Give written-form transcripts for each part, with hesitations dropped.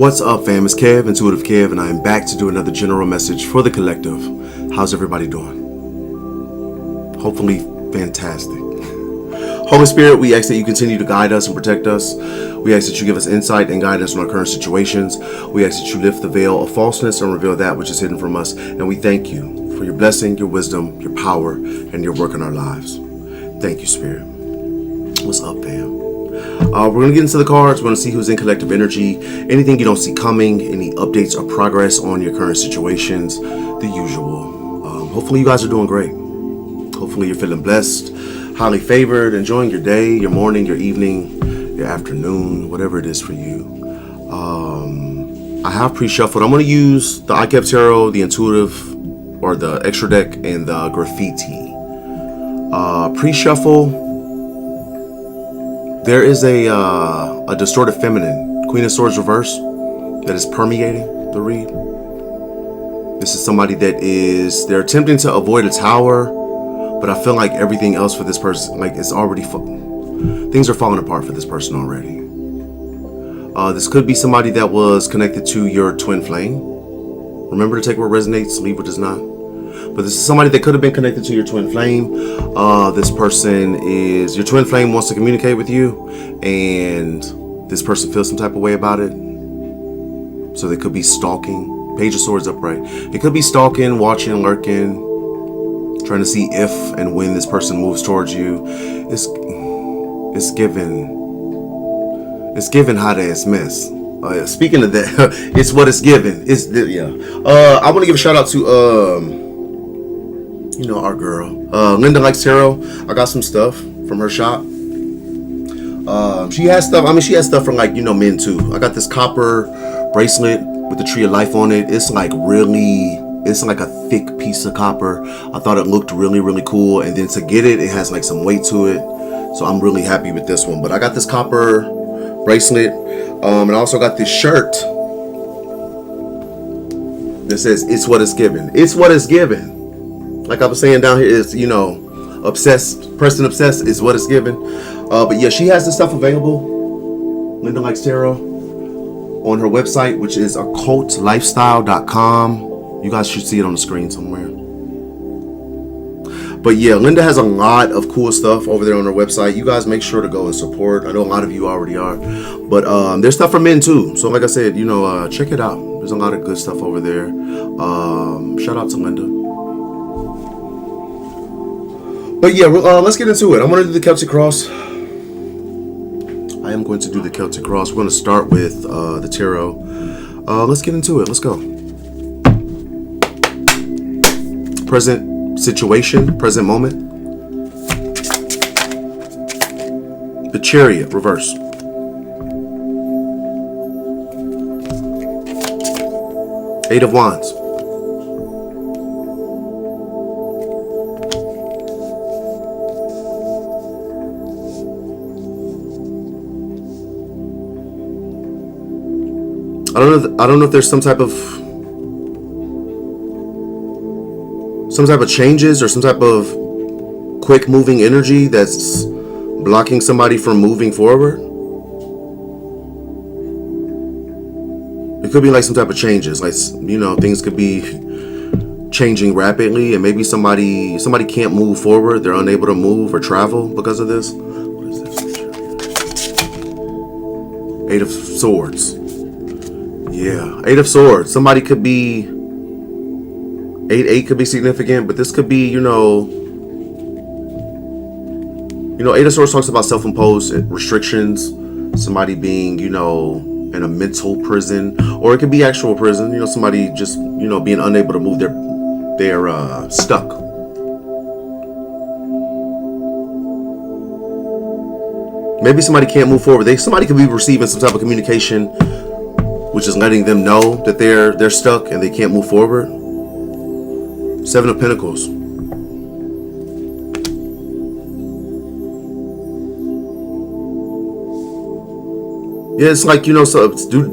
What's up, fam? It's Kev, IntuitiveKev, and I am back to do another general message for the collective. How's everybody doing? Hopefully fantastic. Holy Spirit, we ask that you continue to guide us and protect us. We ask that you give us insight and guidance on our current situations. We ask that you lift the veil of falseness and reveal that which is hidden from us. And we thank you for your blessing, your wisdom, your power, and your work in our lives. Thank you, Spirit. What's up, fam? We're going to get into the cards. We're going to see who's in collective energy, anything you don't see coming, any updates or progress on your current situations, the usual. Hopefully you guys are doing great. Hopefully you're feeling blessed, highly favored, enjoying your day, your morning, your evening, your afternoon, whatever it is for you. I have pre-shuffled. I'm going to use the iKev Tarot, the Intuitive, or the Extra Deck, and the Graffiti. Pre-shuffle. There is a distorted feminine, Queen of Swords reverse, that is permeating the read. This is somebody that they're attempting to avoid a tower, but I feel like everything else for this person, like it's already, things are falling apart for this person already. This could be somebody that was connected to your twin flame. Remember to take what resonates, leave what does not. But this is somebody that could have been connected to your twin flame. This person is, your twin flame wants to communicate with you, and this person feels some type of way about it. So they could be stalking. Page of Swords upright. It could be stalking, watching, lurking, trying to see if and when this person moves towards you. It's given hot ass mess. Speaking of that, it's what it's given. I want to give a shout out to our girl, Linda Likes Tarot. I got some stuff from her shop. She has stuff. I mean, she has stuff from men too. I got this copper bracelet with the tree of life on it. It's like a thick piece of copper. I thought it looked really, really cool. And then to get it, it has like some weight to it. So I'm really happy with this one. But I got this copper bracelet. And I also got this shirt that says, "It's what it's given." It's what it's given. Like I was saying down here, is obsessed. Preston obsessed is what it's given. But yeah, she has this stuff available. Linda Likes Tarot on her website, which is occultlifestyle.com. You guys should see it on the screen somewhere. But yeah, Linda has a lot of cool stuff over there on her website. You guys make sure to go and support. I know a lot of you already are, but there's stuff for men too. So like I said, check it out. There's a lot of good stuff over there. Shout out to Linda. But yeah, let's get into it. I'm going to do the Celtic cross. I am going to do the Celtic cross. We're going to start with the tarot. Let's get into it. Let's go. Present situation, present moment. The Chariot, reverse. Eight of Wands. I don't know if there's some type of changes or some type of quick moving energy that's blocking somebody from moving forward. It could be like some type of changes, like things could be changing rapidly, and maybe somebody can't move forward. They're unable to move or travel because of this. What is this? Eight of Swords. Yeah, Eight of Swords. Somebody could be 8 could be significant, but this could be, Eight of Swords talks about self-imposed restrictions. Somebody being, in a mental prison, or it could be actual prison. Somebody just, being unable to move. They're stuck. Maybe somebody can't move forward. Somebody could be receiving some type of communication, which is letting them know that they're stuck and they can't move forward. Seven of Pentacles. Yeah, it's like, so it's due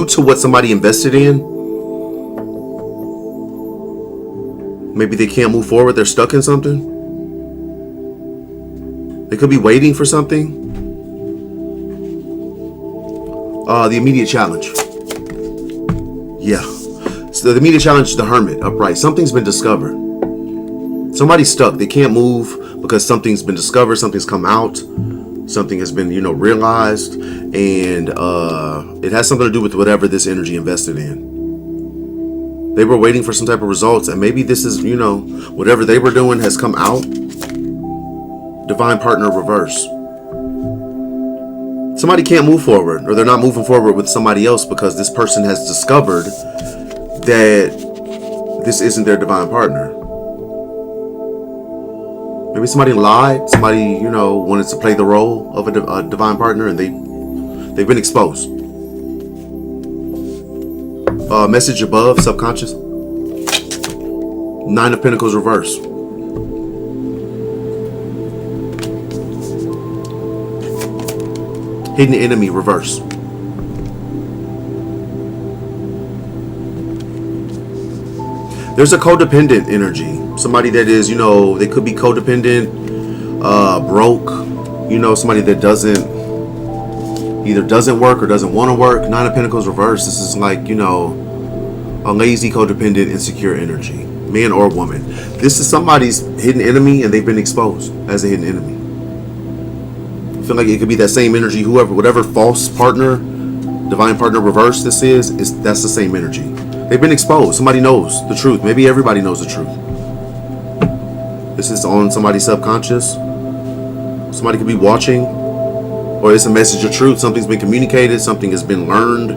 to what somebody invested in. Maybe they can't move forward. They're stuck in something. They could be waiting for something. The immediate challenge. Yeah. So the immediate challenge is the Hermit, upright. Something's been discovered. Somebody's stuck. They can't move because something's been discovered. Something's come out. Something has been, realized. And it has something to do with whatever this energy invested in. They were waiting for some type of results. And maybe this is, whatever they were doing has come out. Divine partner reverse. Somebody can't move forward, or they're not moving forward with somebody else because this person has discovered that this isn't their divine partner. Maybe somebody lied. Somebody, wanted to play the role of a divine partner, and they've been exposed. Message above, subconscious. 9 of Pentacles reverse. Hidden enemy reverse. There's a codependent energy. Somebody that is, they could be codependent, broke, somebody that either doesn't work or doesn't want to work. 9 of Pentacles reverse. This is like, a lazy, codependent, insecure energy. Man or woman. This is somebody's hidden enemy and they've been exposed as a hidden enemy. I feel like it could be that same energy. Whatever false partner, divine partner reverse this is that's the same energy. They've been exposed. Somebody knows the truth. Maybe everybody knows the truth. This is on somebody's subconscious. Somebody could be watching, or it's a message of truth. Something's been communicated. Something has been learned.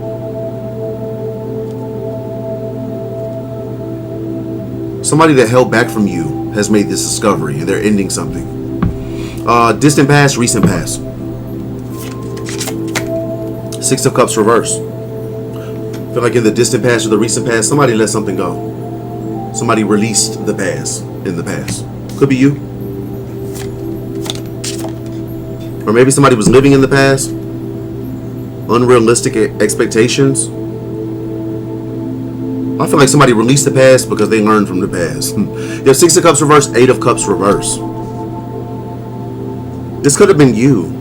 Somebody that held back from you has made this discovery, and they're ending something. Distant past, recent past. 6 of Cups reverse. I feel like in the distant past or the recent past, somebody let something go. Somebody released the past in the past. Could be you. Or maybe somebody was living in the past. Unrealistic expectations. I feel like somebody released the past because they learned from the past. You have 6 of Cups reverse, 8 of Cups reverse. This could have been you,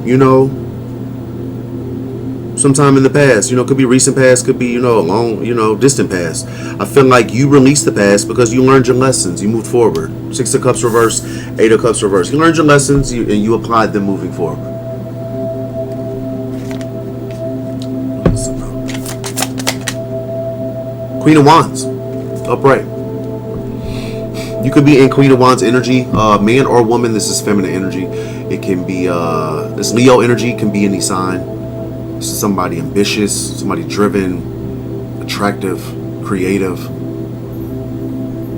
sometime in the past. Could be recent past, could be, a long, distant past. I feel like you released the past because you learned your lessons. You moved forward. 6 of Cups reverse, 8 of Cups reverse. You learned your lessons and you applied them moving forward. Queen of Wands, upright. You could be in Queen of Wands energy, man or woman. This is feminine energy. It can be, this Leo energy can be any sign. This is somebody ambitious, somebody driven, attractive, creative,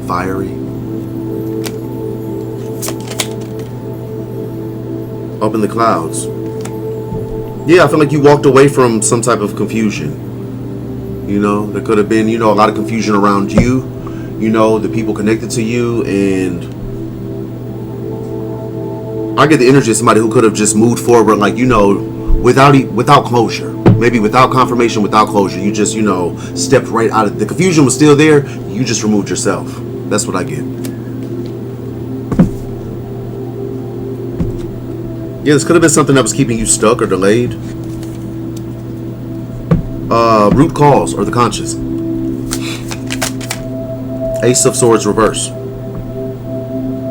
fiery. Up in the clouds. Yeah, I feel like you walked away from some type of confusion. There could have been, a lot of confusion around you, the people connected to you, and I get the energy of somebody who could have just moved forward, like, without closure. Maybe without confirmation, without closure. You just, stepped right out of the confusion was still there. You just removed yourself. That's what I get. Yeah, this could have been something that was keeping you stuck or delayed. Root cause or the conscious. Ace of Swords reverse.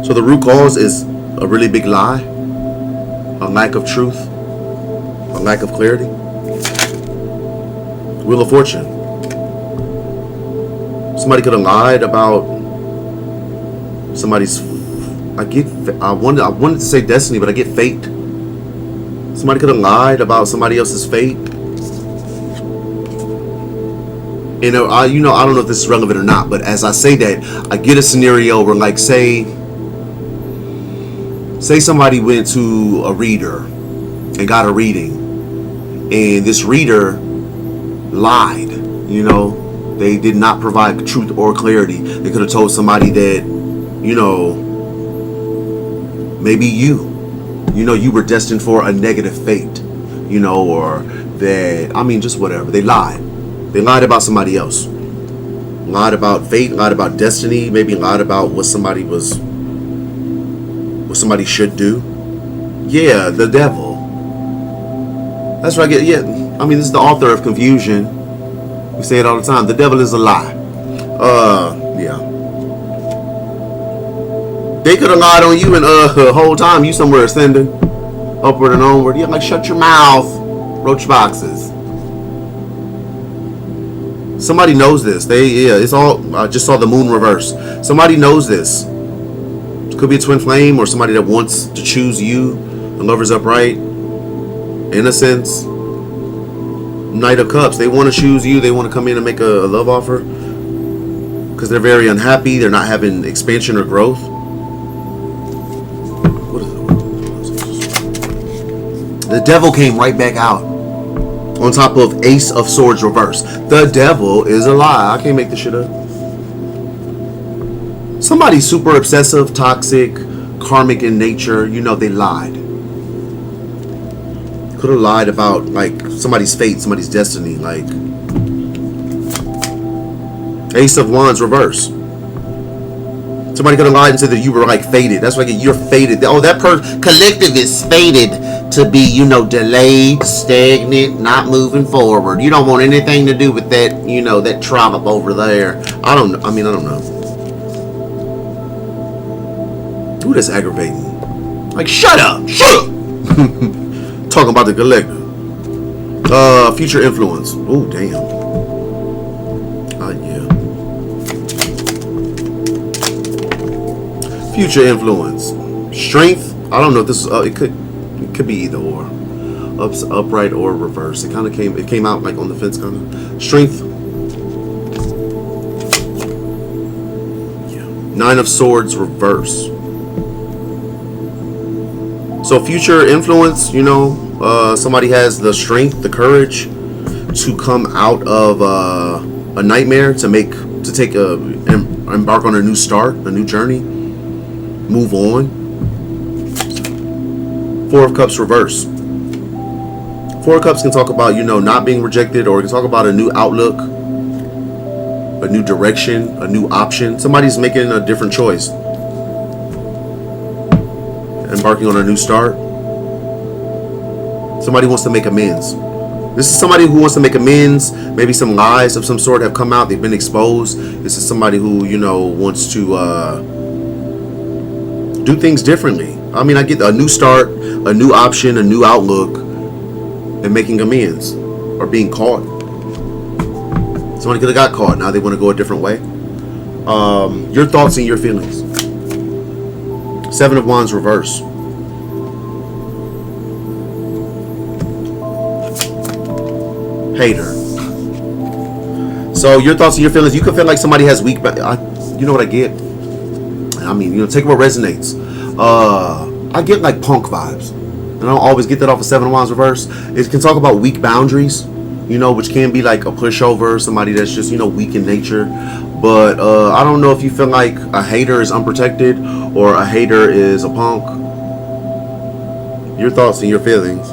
So the root cause is a really big lie, a lack of truth, a lack of clarity. Wheel of Fortune. Somebody could have lied about somebody's. I wanted to say destiny, but I get fate. Somebody could have lied about somebody else's fate. I don't know if this is relevant or not, but as I say that, I get a scenario where, like, say somebody went to a reader and got a reading, and this reader lied. They did not provide truth or clarity. They could have told somebody that, maybe you were destined for a negative fate, or that, just whatever. They lied. They lied about somebody else. Lied about fate, lied about destiny, maybe lied about what somebody should do. Yeah, the devil. That's what I get. Yeah, this is the author of confusion. We say it all the time. The devil is a lie. Yeah. They could have lied on you and the whole time you somewhere ascending, upward and onward. Yeah, like shut your mouth, roach boxes. Somebody knows this. It's all. I just saw the moon reverse. Somebody knows this. It could be a twin flame or somebody that wants to choose you. The Lover's upright. Innocence. Knight of Cups. They want to choose you. They want to come in and make a love offer because they're very unhappy. They're not having expansion or growth. What is it? The devil came right back out on top of Ace of Swords reverse. The devil is a lie. I can't make this shit up. Somebody super obsessive, toxic, karmic in nature. You know, they lied. Could have lied about like somebody's fate, somebody's destiny. Like Ace of Wands reverse. Somebody could have lied and said that you were like fated. That's like you're fated. Oh, that collective is fated to be, you know, delayed, stagnant, not moving forward. You don't want anything to do with that, you know, that tribe over there. I don't know. Ooh, that's aggravating. Like, shut up! Shut up! Talking about the collective. Future influence. Oh, damn. Yeah. Future influence. Strength. I don't know if this is, it could be either or. Upright or reverse. It kind of came out like on the fence kind of. Strength. Yeah. Nine of Swords reverse. So future influence, you know, somebody has the strength, the courage to come out of a nightmare, to embark on a new start, a new journey, move on. Four of Cups reverse. Four of Cups can talk about, you know, not being rejected, or it can talk about a new outlook, a new direction, a new option. Somebody's making a different choice. Embarking on a new start. Somebody wants to make amends. This is somebody who wants to make amends. Maybe some lies of some sort have come out. They've been exposed. This is somebody who, you know, wants to do things differently. I mean, I get a new start, a new option, a new outlook, and making amends or being caught. Somebody could have got caught. Now they want to go a different way. Your thoughts and your feelings. Seven of Wands reverse. Hater. So your thoughts and your feelings. You could feel like somebody has weak. You know what I get? I mean, you know, take what resonates. I get like punk vibes. And I don't always get that off of Seven of Wands reverse. It can talk about weak boundaries, you know, which can be like a pushover, somebody that's just, you know, weak in nature. But I don't know if you feel like a hater is unprotected or a hater is a punk. Your thoughts and your feelings.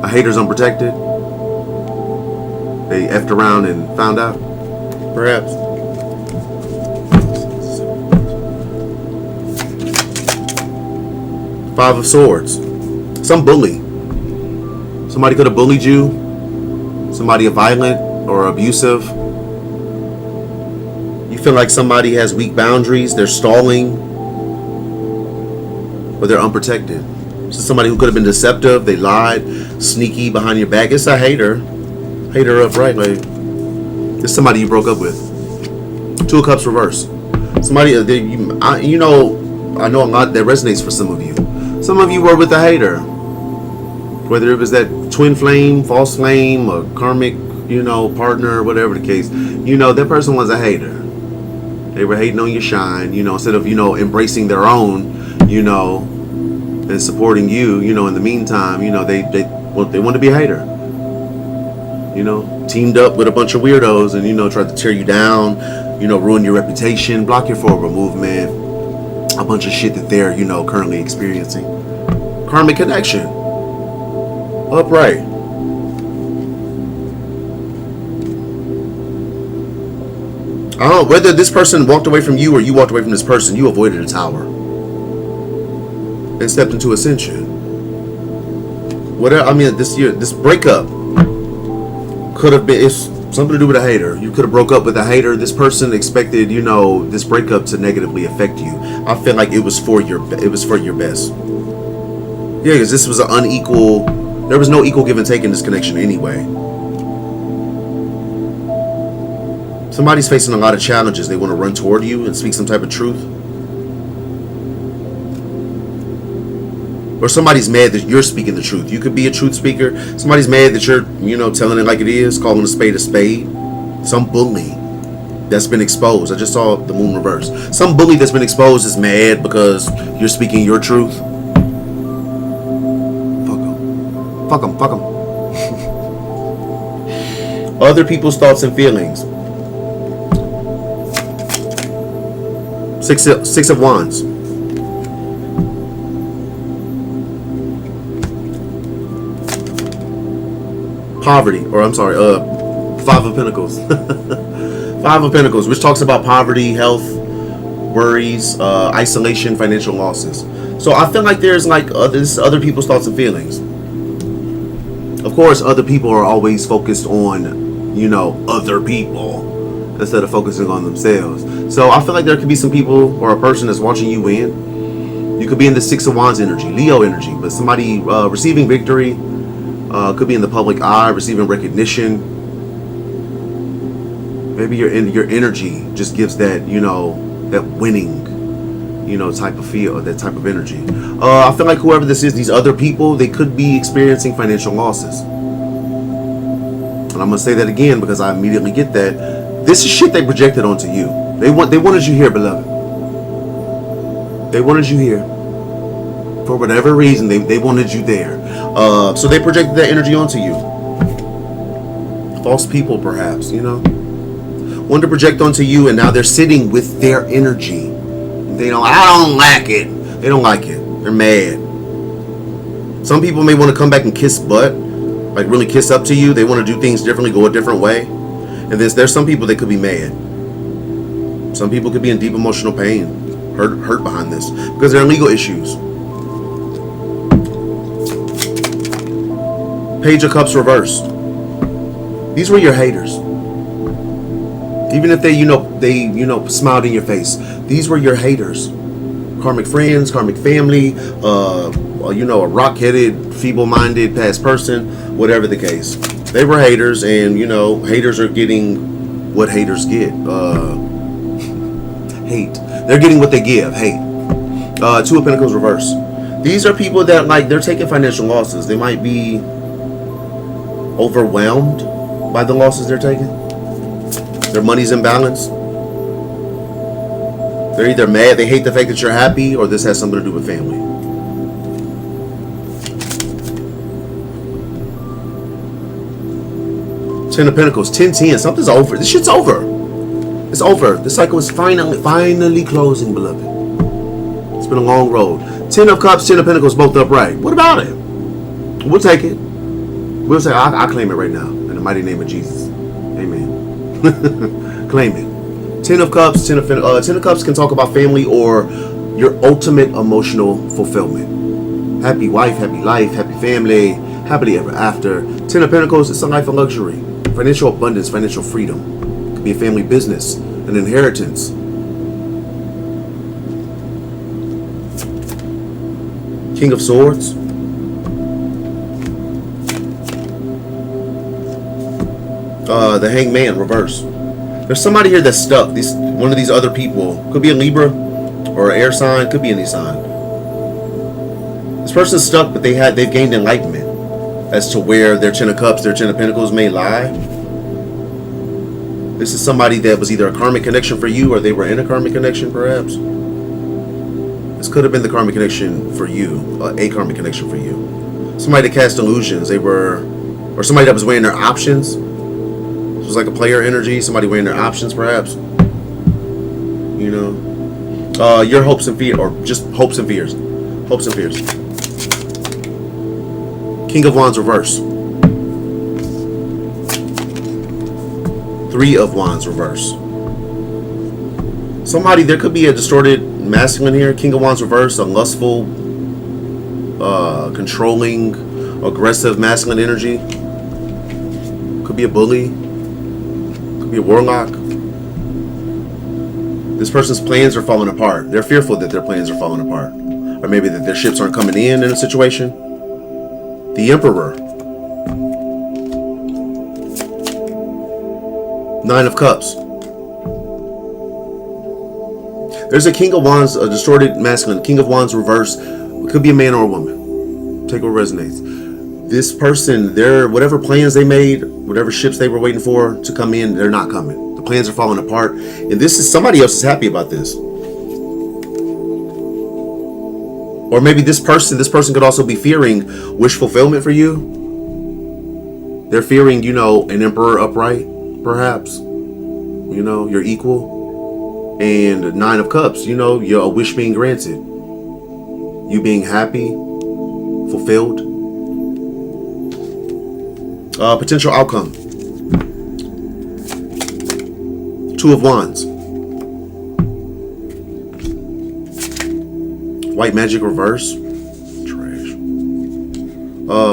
A hater's unprotected. They effed around and found out, perhaps. Five of Swords. Some bully. Somebody could have bullied you. Somebody violent or abusive. You feel like somebody has weak boundaries. They're stalling. Or they're unprotected. So somebody who could have been deceptive. They lied. Sneaky behind your back. It's a hater. Hater upright. Like, it's somebody you broke up with. Two of Cups reverse. Somebody, you know, I know a lot that resonates for some of you. Some of you were with a hater. Whether it was that twin flame, false flame, or karmic, you know, partner, whatever the case. You know, that person was a hater. They were hating on your shine, you know, instead of, you know, embracing their own, you know, and supporting you, you know, in the meantime, you know, they want to be a hater. You know, teamed up with a bunch of weirdos and, you know, tried to tear you down, you know, ruin your reputation, block your forward movement, a bunch of shit that they're, you know, currently experiencing. Karmic connection. Upright. I don't know whether this person walked away from you or you walked away from this person. You avoided a tower and stepped into ascension. Whatever. I mean, this breakup could have been, it's something to do with a hater. You could have broke up with a hater. This person expected, you know, this breakup to negatively affect you. I feel like it was for your best. Yeah, because this was an unequal, there was no equal give and take in this connection anyway. Somebody's facing a lot of challenges. They want to run toward you and speak some type of truth. Or somebody's mad that you're speaking the truth. You could be a truth speaker. Somebody's mad that you're, you know, telling it like it is, calling a spade a spade. Some bully that's been exposed. I just saw the moon reverse. Some bully that's been exposed is mad because you're speaking your truth. Fuck them. Fuck them. Other people's thoughts and feelings. Six of Wands. Poverty, or I'm sorry, Five of Pentacles. Five of Pentacles, which talks about poverty, health, worries, isolation, financial losses. So I feel like there's like this is other people's thoughts and feelings. Of course, other people are always focused on, you know, other people instead of focusing on themselves. So I feel like there could be some people or a person that's watching you win. You could be in the Six of Wands energy, Leo energy, but somebody receiving victory. Could be in the public eye, receiving recognition. Maybe your energy just gives that, you know, that winning, you know, type of feel, that type of energy. I feel like whoever this is, these other people, they could be experiencing financial losses. And I'm gonna say that again because I immediately get that. This is shit they projected onto you. They wanted you here, beloved. They wanted you here. For whatever reason, they wanted you there. So they projected that energy onto you. False people, perhaps, you know. Wanted to project onto you, and now they're sitting with their energy. They don't, I don't like it. They don't like it. They're mad. Some people may want to come back and kiss butt. Like really kiss up to you. They want to do things differently, go a different way. And there's some people that could be mad. Some people could be in deep emotional pain. Hurt behind this. Because there are legal issues. Page of Cups reversed. These were your haters. Even if they smiled in your face. These were your haters. Karmic friends, karmic family, a rock-headed, feeble-minded past person, whatever the case. They were haters, and, you know, haters are getting what haters get. Hate. They're getting what they give. Hate. Two of Pentacles reverse. These are people that, like, they're taking financial losses. They might be overwhelmed by the losses they're taking. Their money's imbalanced. They're either mad, they hate the fact that you're happy, or this has something to do with family. Ten of Pentacles, 10-10. Something's over. This shit's over. It's over. The cycle is finally closing, beloved. It's been a long road. 10 of Cups, 10 of Pentacles, both upright. What about it? We'll take it. We'll say, I claim it right now. In the mighty name of Jesus. Amen. Claim it. 10 of Cups, 10 of Cups can talk about family or your ultimate emotional fulfillment. Happy wife, happy life, happy family, happily ever after. 10 of Pentacles, it's a life of luxury. Financial abundance, financial freedom. It could be a family business, an inheritance. King of Swords. The Hanged Man, reverse. There's somebody here that's stuck. One of these other people. Could be a Libra or an air sign. Could be any sign. This person's stuck, but they've gained enlightenment as to where their 10 of Cups, their 10 of Pentacles may lie. This is somebody that was either a karmic connection for you or they were in a karmic connection, perhaps. This could have been the karmic connection for you, a karmic connection for you. Somebody that cast illusions. Or somebody that was weighing their options. It was like a player energy. Somebody weighing their options, perhaps. You know, your hopes and fears, or just hopes and fears. Hopes and fears. King of Wands reverse. 3 of Wands reverse. Somebody, there could be a distorted masculine here. King of Wands reverse, a lustful, controlling, aggressive masculine energy. Could be a bully. Could be a warlock. This person's plans are falling apart. They're fearful that their plans are falling apart. Or maybe that their ships aren't coming in a situation. The Emperor. 9 of Cups. There's a King of Wands, a distorted masculine. King of Wands reverse. It could be a man or a woman. Take what resonates. This person, whatever plans they made, whatever ships they were waiting for to come in, they're not coming. The plans are falling apart. And this is somebody else is happy about this. Or maybe this person could also be fearing wish fulfillment for you. They're fearing, an emperor upright, perhaps. Your equal. And 9 of Cups, a wish being granted. You being happy, fulfilled. Potential outcome. 2 of Wands. White magic reverse. Trash.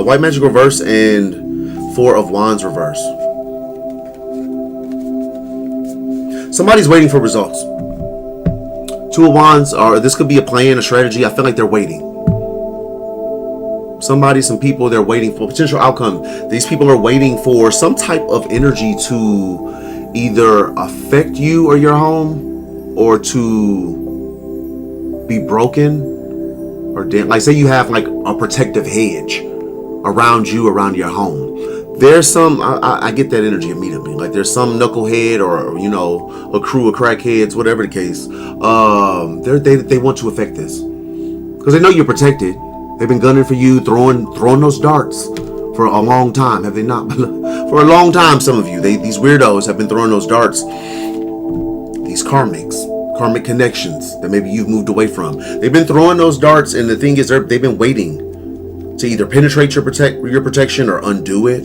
White magic reverse and 4 of Wands reverse. Somebody's waiting for results. 2 of Wands, this could be a plan, a strategy. I feel like they're waiting. Some people, they're waiting for potential outcome. These people are waiting for some type of energy to either affect you or your home, or to be broken, or like say you have like a protective hedge around you, around your home. There's some, I get that energy immediately. Like there's some knucklehead or, a crew of crackheads, whatever the case. They want to affect this. Because they know you're protected. They've been gunning for you, throwing those darts for a long time, have they not? For a long time, some of you, these weirdos have been throwing those darts. These karmic connections that maybe you've moved away from. They've been throwing those darts, and the thing is, they've been waiting to either penetrate your protection or undo it.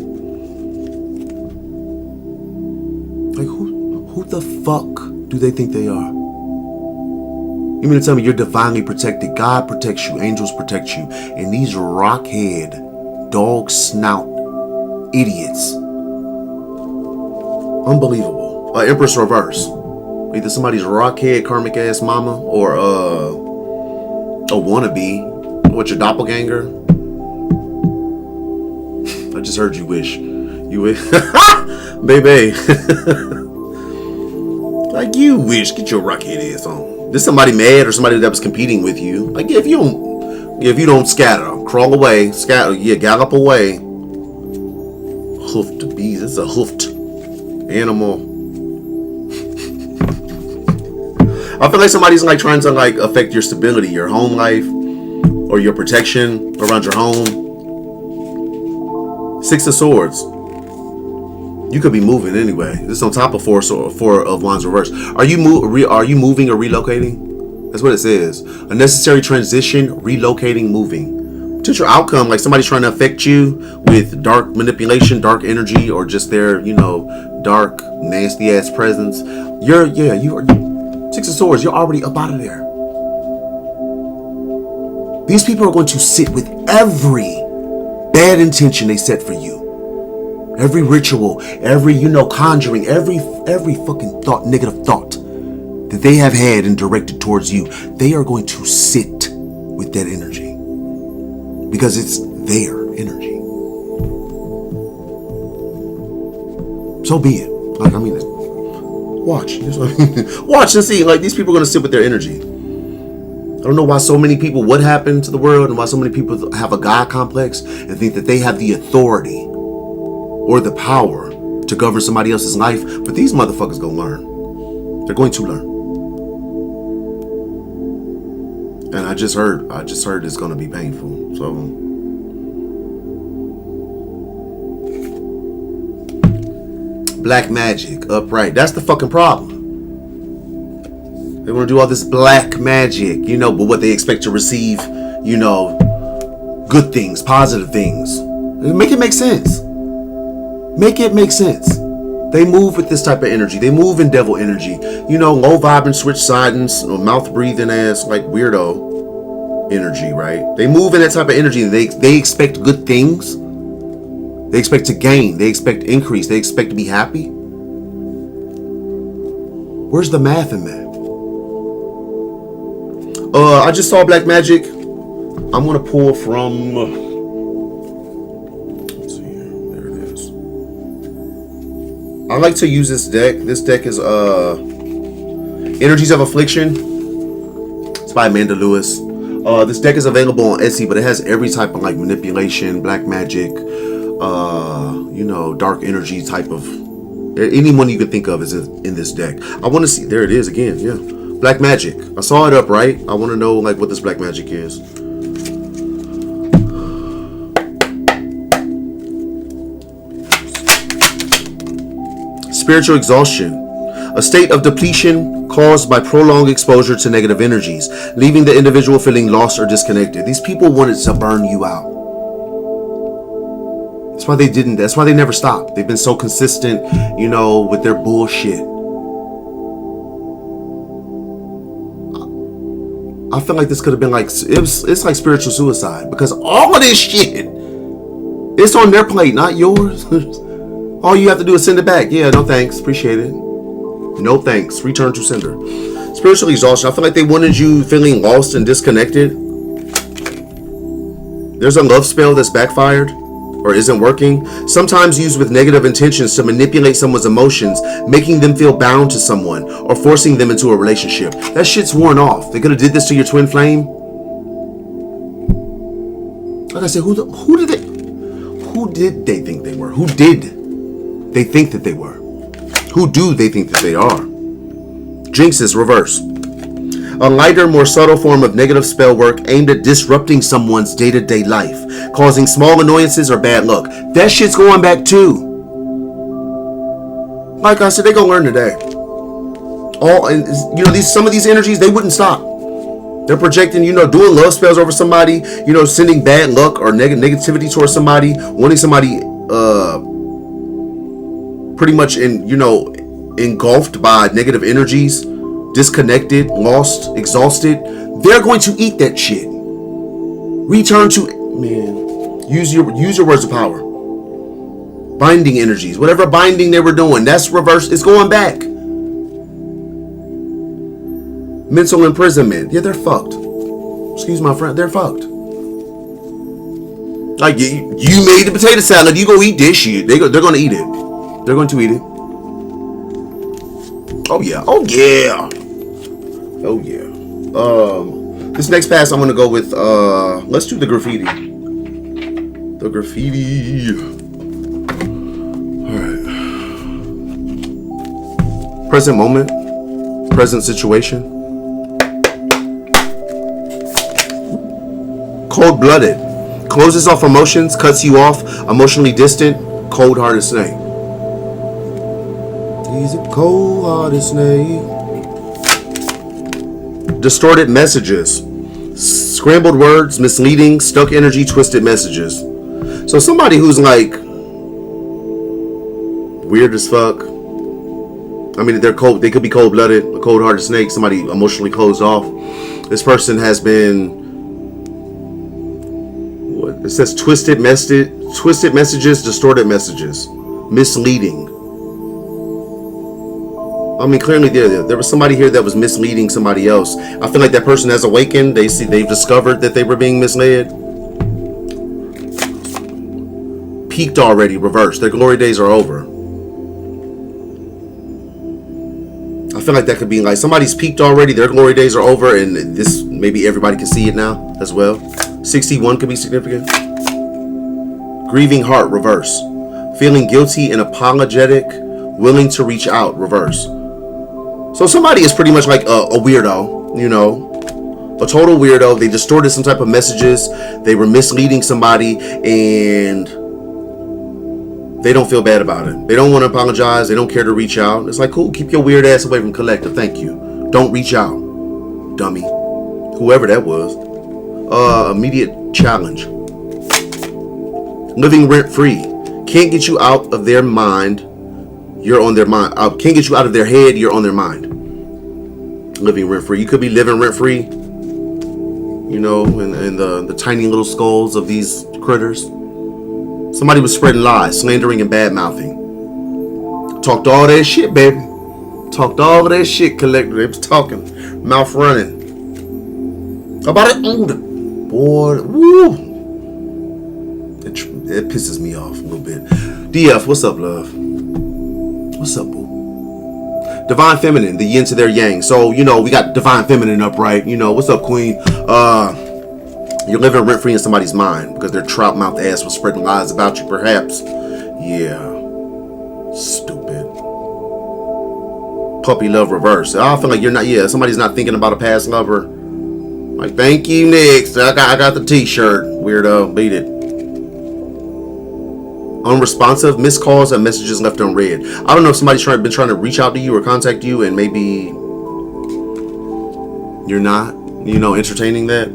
Like who the fuck do they think they are? You mean to tell me you're divinely protected? God protects you, angels protect you, and these rockhead, dog snout idiots. Unbelievable. Empress reverse. Either somebody's rockhead karmic ass mama or a wannabe. What, your doppelganger? I just heard you wish. You wish. Baby. Like you wish. Get your rockhead ass on. This somebody mad or somebody that was competing with you. Like if you don't scatter, crawl away, gallop away. Hoofed beast. It's a hoofed animal. I feel like somebody's like trying to like affect your stability, your home life, or your protection around your home. 6 of Swords. You could be moving anyway. This is on top of 4 of Wands reverse. Are you moving or relocating? That's what it says. A necessary transition, relocating, moving. Potential outcome, like somebody's trying to affect you with dark manipulation, dark energy, or just their, dark, nasty ass presence. You are 6 of Swords. You're already up out of there. These people are going to sit with every bad intention they set for you. Every ritual, every, conjuring, every fucking negative thought that they have had and directed towards you, they are going to sit with that energy because it's their energy. So be it. Like, watch. Watch and see. Like, these people are going to sit with their energy. I don't know why so many people, what happened to the world, and why so many people have a God complex and think that they have the authority or the power to govern somebody else's life, but these motherfuckers gonna learn. They're going to learn. And I just heard it's gonna be painful. So black magic, upright. That's the fucking problem. They wanna do all this black magic, but what they expect to receive, good things, positive things. Make it make sense. Make it make sense. They move with this type of energy. They move in devil energy. Low vibing, switch sidings, mouth breathing ass, like weirdo energy, right? They move in that type of energy and they expect good things. They expect to gain. They expect increase. They expect to be happy. Where's the math in that? I just saw Black Magic. I'm going to pull from... let's see here. There it is. I like to use this deck. This deck is Energies of Affliction. It's by Amanda Lewis. This deck is available on Etsy, but it has every type of like manipulation, black magic, you know, dark energy type of... anyone you can think of is in this deck. I want to see... there it is again. Yeah. Black magic. I saw it up, right? I want to know like what this black magic is. Spiritual exhaustion. A state of depletion caused by prolonged exposure to negative energies, leaving the individual feeling lost or disconnected. These people wanted to burn you out. That's why they didn't. That's why they never stopped. They've been so consistent, you know, with their bullshit. I feel like this could have been like, it's like spiritual suicide, because all of this shit, it's on their plate, not yours. All you have to do is send it back. Yeah, no thanks. Appreciate it. No thanks. Return to sender. Spiritual exhaustion. I feel like they wanted you feeling lost and disconnected. There's a love spell that's backfired or isn't working. Sometimes used with negative intentions to manipulate someone's emotions, making them feel bound to someone or forcing them into a relationship. That shit's worn off. They could have did this to your twin flame. Like I said, who did they think they were? Who did they think that they were? Who do they think that they are? Jinxes, reverse. A lighter, more subtle form of negative spell work aimed at disrupting someone's day-to-day life, causing small annoyances or bad luck. That shit's going back too. Like I said, they gonna learn today. And you know, some of these energies, they wouldn't stop. They're projecting, you know, doing love spells over somebody, you know, sending bad luck or negativity towards somebody, wanting somebody pretty much engulfed by negative energies, disconnected, lost, exhausted. They're going to eat that shit. Return to, man, use your words of power. Binding energies, whatever binding they were doing, that's reversed. It's going back. Mental imprisonment. Yeah, they're fucked. Excuse my friend, they're fucked. Like you made the potato salad, you go eat this shit. They're gonna eat it. They're going to eat it. Oh yeah. Oh yeah. Oh yeah. This next pass I'm gonna go with let's do the graffiti. The graffiti. Alright. Present moment. Present situation. Cold-blooded. Closes off emotions, cuts you off, emotionally distant, cold-hearted snake. He's a cold-hearted snake. Distorted messages. Scrambled words, misleading, stuck energy, twisted messages. So somebody who's like weird as fuck. I mean, they're cold. They could be cold-blooded, a cold-hearted snake. Somebody emotionally closed off. This person has been, what it says, twisted messages, distorted messages, misleading. I mean, clearly there was somebody here that was misleading somebody else. I feel like that person has awakened. They've discovered that they were being misled. Peaked already, reversed. Their glory days are over. I feel like that could be like somebody's peaked already. Their glory days are over, and this maybe everybody can see it now as well. 61 could be significant. Grieving heart, reverse. Feeling guilty and apologetic, willing to reach out, reverse. So somebody is pretty much like a weirdo, you know, a total weirdo. They distorted some type of messages. They were misleading somebody, and they don't feel bad about it. They don't want to apologize. They don't care to reach out. It's like, cool, keep your weird ass away from collective. Thank you. Don't reach out, dummy. Whoever that was. Immediate challenge. Living rent free. Can't get you out of their mind. You're on their mind. Can't get you out of their head. You're on their mind. Living rent free. You could be living rent free, you know, in the tiny little skulls of these critters. Somebody was spreading lies, slandering, and bad-mouthing. Talked all that shit, baby. Talked all of that shit, collector. They was talking, mouth running. About it. Boy, woo. It pisses me off a little bit. DF, what's up, love? What's up, boo? Divine Feminine, the yin to their yang. So, you know, we got Divine Feminine upright. You know, what's up, Queen? You're living rent-free in somebody's mind because their trout-mouthed ass was spreading lies about you, perhaps. Yeah. Stupid. Puppy love reverse. I feel like you're not, somebody's not thinking about a past lover. Like, thank you, next. I got the t-shirt. Weirdo. Beat it. Unresponsive, missed calls, and messages left unread. I don't know if somebody's been trying to reach out to you or contact you, and maybe you're not, entertaining that.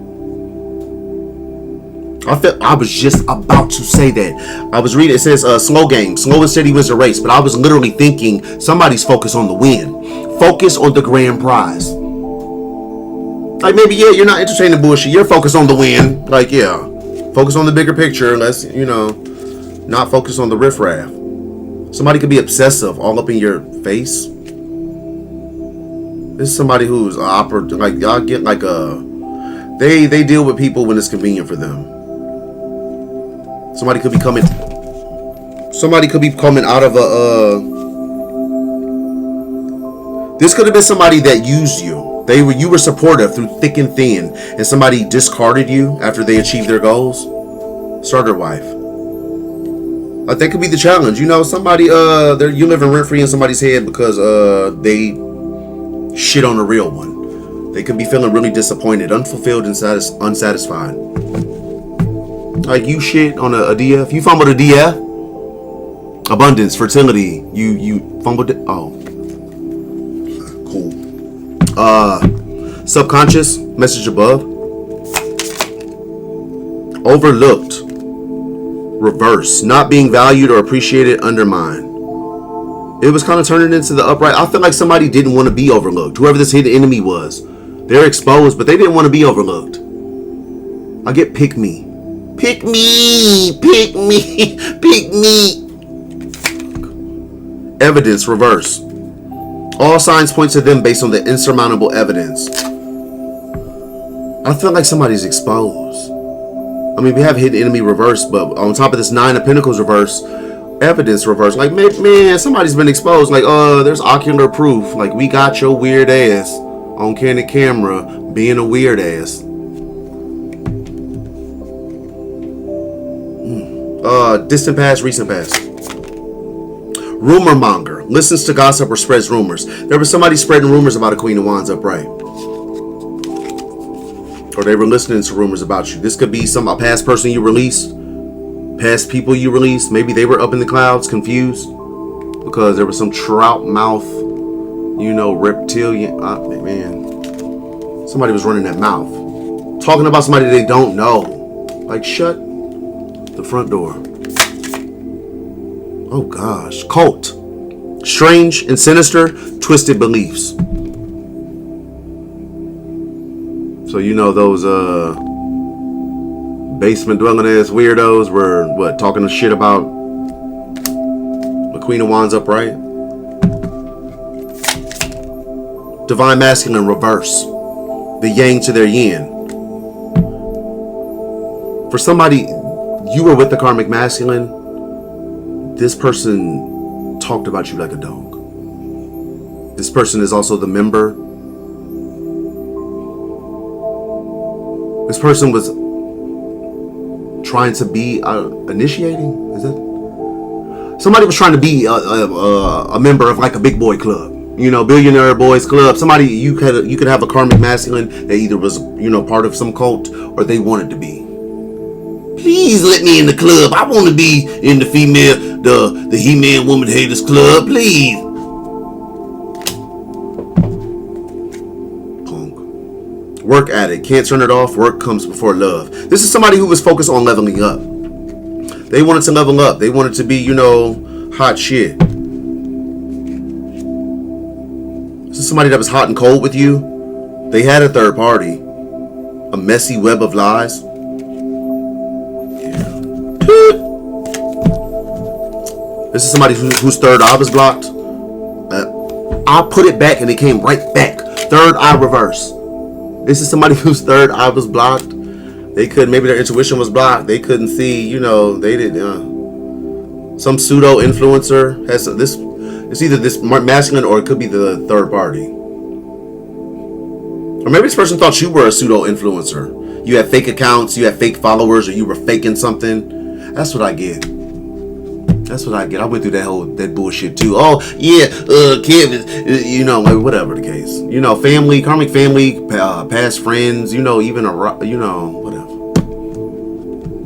I was just about to say that. I was reading, it says, slow game. Slow and steady wins the race. But I was literally thinking somebody's focused on the win. Focus on the grand prize. Like, maybe, you're not entertaining bullshit. You're focused on the win. Like, focus on the bigger picture. Let's, not focus on the riffraff. Somebody could be obsessive all up in your face. This is somebody who's like, y'all get like they deal with people when it's convenient for them. Somebody could be coming out of this could have been somebody that used you. You were supportive through thick and thin, and somebody discarded you after they achieved their goals. Starter wife. Like, that could be the challenge. Somebody you living rent free in somebody's head because they shit on a real one. They could be feeling really disappointed, unfulfilled, and unsatisfied. Like, you shit on a DF. You fumbled a DF. Abundance, fertility. You fumbled it. Oh, cool. Subconscious message above. Overlooked. Reverse, not being valued or appreciated, undermined. It was kind of turning into the upright. I feel like somebody didn't want to be overlooked. Whoever this hidden enemy was, they're exposed, but they didn't want to be overlooked. I get pick me. Pick me, pick me, pick me. Evidence, reverse. All signs point to them based on the insurmountable evidence. I feel like somebody's exposed. I mean, we have hidden enemy reverse, but on top of this, 9 of Pentacles reverse, evidence reverse. Like, man, somebody's been exposed. Like, there's ocular proof. Like, we got your weird ass on candid camera being a weird ass. Distant past, recent past. Rumor monger. Listens to gossip or spreads rumors. There was somebody spreading rumors about a Queen of Wands upright. Or they were listening to rumors about you. This could be a past person you released. Past people you released. Maybe they were up in the clouds, confused. Because there was some trout mouth, reptilian. Man. Somebody was running that mouth. Talking about somebody they don't know. Like, shut the front door. Oh gosh. Cult. Strange and sinister, twisted beliefs. So those basement dwelling ass weirdos were talking the shit about the Queen of Wands upright. Divine masculine reverse. The yang to their yin. For somebody, you were with the karmic masculine. This person talked about you like a dog. This person is also the member. This person was trying to be initiating. Is it? Somebody was trying to be a member of like a big boy club. Billionaire boys club. Somebody you could have a karmic masculine that either was part of some cult or they wanted to be. Please let me in the club. I want to be in the He-Man Woman Haters Club. Please. Punk. Work addict. Can't turn it off. Work comes before love. This is somebody who was focused on leveling up. They wanted to level up. They wanted to be, hot shit. This is somebody that was hot and cold with you. They had a third party. A messy web of lies. This is somebody whose third eye was blocked. I put it back and it came right back. Third eye reverse. This is somebody whose third eye was blocked. They could, maybe their intuition was blocked. They couldn't see, you know, they didn't. Some pseudo influencer has this. It's either this masculine or it could be the third party. Or maybe this person thought you were a pseudo influencer. You had fake accounts, you had fake followers, or you were faking something. That's what I get. That's what I get. I went through that bullshit too. Oh yeah, Kev is, you know, like whatever the case. You know, family, karmic family, past friends. You know, even you know, whatever.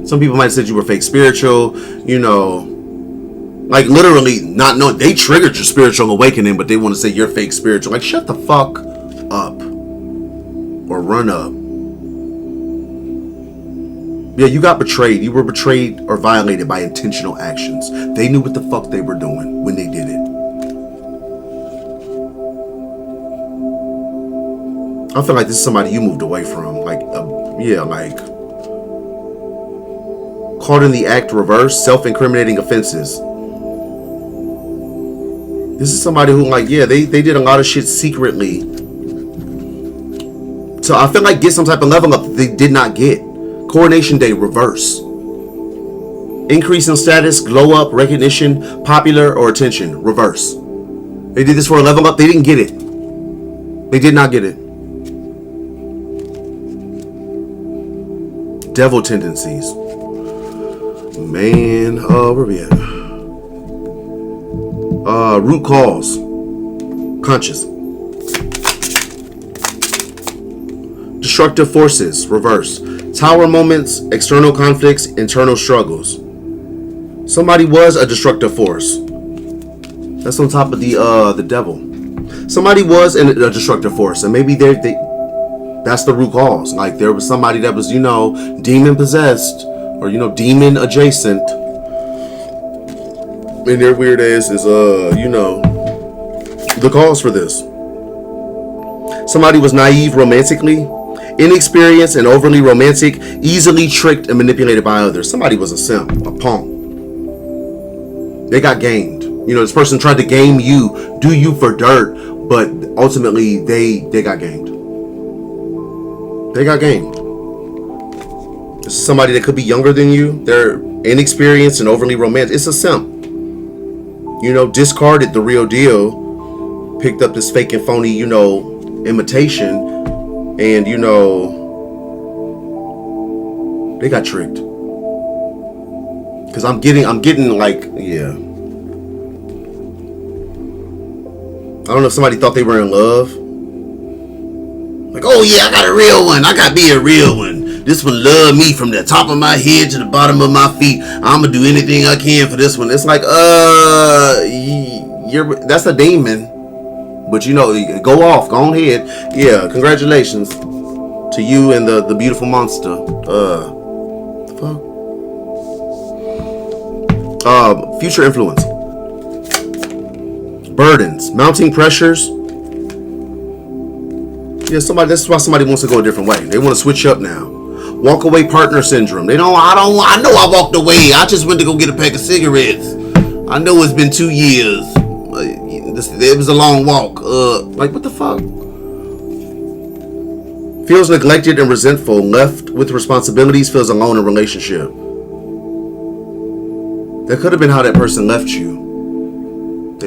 Some people might have said you were fake spiritual. You know, like literally not knowing they triggered your spiritual awakening, but they want to say you're fake spiritual. Like shut the fuck up, or run up. Yeah, you got betrayed. You were betrayed or violated by intentional actions. They knew what the fuck they were doing when they did it. I feel like this is somebody you moved away from. Like, yeah, like caught in the act reverse, self-incriminating offenses. This is somebody who, like, yeah, they did a lot of shit secretly. So I feel like get some type of level up that they did not get. Coronation Day reverse. Increase in status, glow up, recognition, popular, or attention reverse. They did this for a level up. They didn't get it. They did not get it. Devil tendencies. Man, where we at? Root cause. Conscious. Destructive forces reverse. Tower moments, external conflicts, internal struggles. Somebody was a destructive force. That's on top of the devil. Somebody was a destructive force, and maybe that's the root cause. Like there was somebody that was, you know, demon possessed or, you know, demon adjacent. And their weird ass is you know, the cause for this. Somebody was naive romantically. Inexperienced and overly romantic, easily tricked and manipulated by others. Somebody was a simp, a punk. They got gamed. You know, this person tried to game you, do you for dirt, but ultimately they got gamed. They got gamed. This is somebody that could be younger than you. They're inexperienced and overly romantic. It's a simp. You know, discarded the real deal, picked up this fake and phony, you know, imitation. And you know, they got tricked. Cause I'm getting like, yeah. I don't know if somebody thought they were in love. Like, oh yeah, I got a real one. I got me a real one. This one love me from the top of my head to the bottom of my feet. I'm gonna do anything I can for this one. It's like, that's a demon. But you know, go off, go on ahead. Yeah, congratulations to you and the beautiful monster. Fuck. Future influence. Burdens, mounting pressures. Yeah, this is why somebody wants to go a different way. They want to switch up now. Walk away partner syndrome. I know I walked away. I just went to go get a pack of cigarettes. I know it's been 2 years. It was a long walk. Like what the fuck? Feels neglected and resentful. Left with responsibilities. Feels alone in relationship. That could have been how that person left you.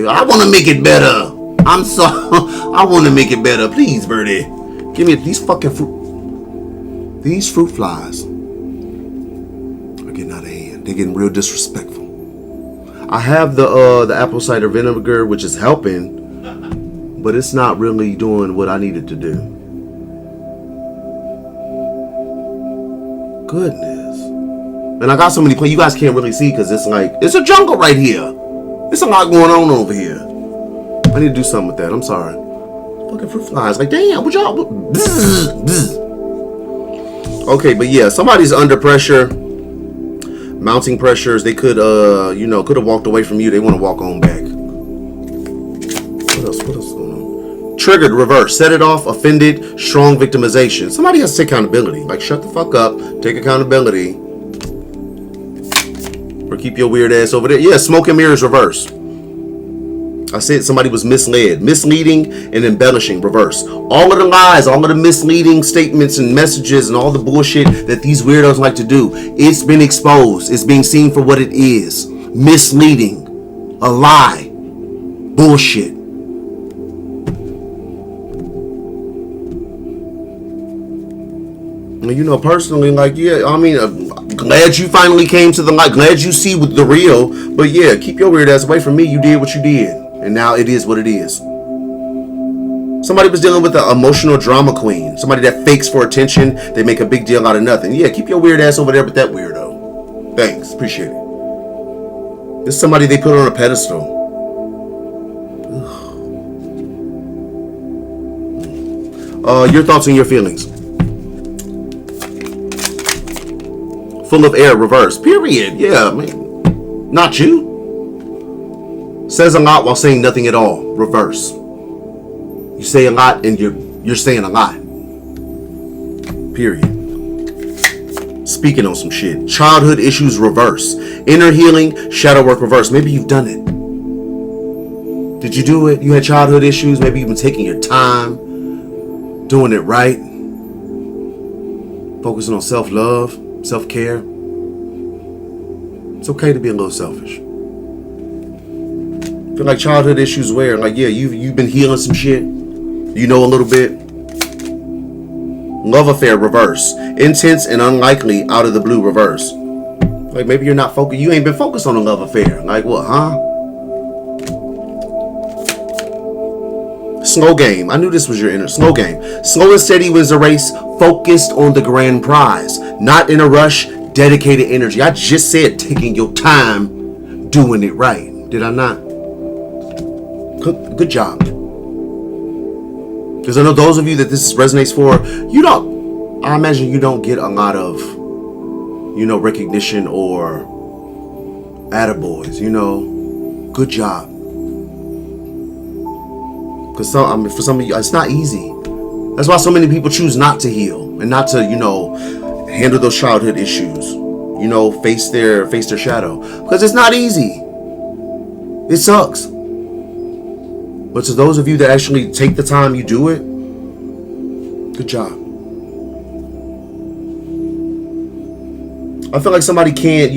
I want to make it better. I'm sorry. I want to make it better. Please, Birdie. Give me these fucking fruit. These fruit flies are getting out of hand. They're getting real disrespectful. I have the apple cider vinegar, which is helping, but it's not really doing what I needed to do. Goodness. And I got so many places you guys can't really see because it's like, it's a jungle right here. There's a lot going on over here. I need to do something with that. I'm sorry. Fucking fruit flies. Like, damn, what y'all... Bzz, bzz. Okay, but yeah, somebody's under pressure. Mounting pressures. They could, you know, could have walked away from you. They want to walk on back. What else going on? Triggered, reverse. Set it off, offended, strong victimization. Somebody has to take accountability. Like, shut the fuck up. Take accountability. We're Keep your weird ass over there. Yeah, smoke and mirrors reverse. I said somebody was misled. Misleading and embellishing reverse. All of the lies, all of the misleading statements and messages and all the bullshit that these weirdos like to do, it's been exposed. It's being seen for what it is. Misleading. A lie. Bullshit. You know, personally, like, yeah, I mean, glad you finally came to the light. Glad you see with the real. But yeah, keep your weird ass away from me. You did what you did. And now it is what it is. Somebody was dealing with an emotional drama queen. Somebody that fakes for attention. They make a big deal out of nothing. Yeah, keep your weird ass over there with that weirdo. Thanks. Appreciate it. This is somebody they put on a pedestal. Your thoughts and your feelings. Full of air, reverse. Period. Yeah, man. Not you. Says a lot while saying nothing at all. Reverse. You say a lot and you're saying a lot. Period. Speaking on some shit. Childhood issues, reverse. Inner healing, shadow work, reverse. Maybe you've done it. Did you do it? You had childhood issues. Maybe you've been taking your time. Doing it right. Focusing on self-love. Self-care. It's okay to be a little selfish. I feel like childhood issues where, like, yeah, you've been healing some shit. You know a little bit. Love affair, reverse. Intense and unlikely, out of the blue, reverse. Like, maybe you're not focused. You ain't been focused on a love affair. Like, what, huh? Slow game. I knew this was your inner slow game. Slow and steady wins the race. Focused on the grand prize. Not in a rush. Dedicated energy. I just said taking your time doing it right. Did I not? Good job. Because I know those of you that this resonates for, I imagine you don't get a lot of, recognition or attaboys, good job. Because for some of you, it's not easy. That's why so many people choose not to heal and not to, handle those childhood issues. Face their shadow. Because it's not easy. It sucks. But to those of you that actually take the time, you do it, good job. I feel like somebody can't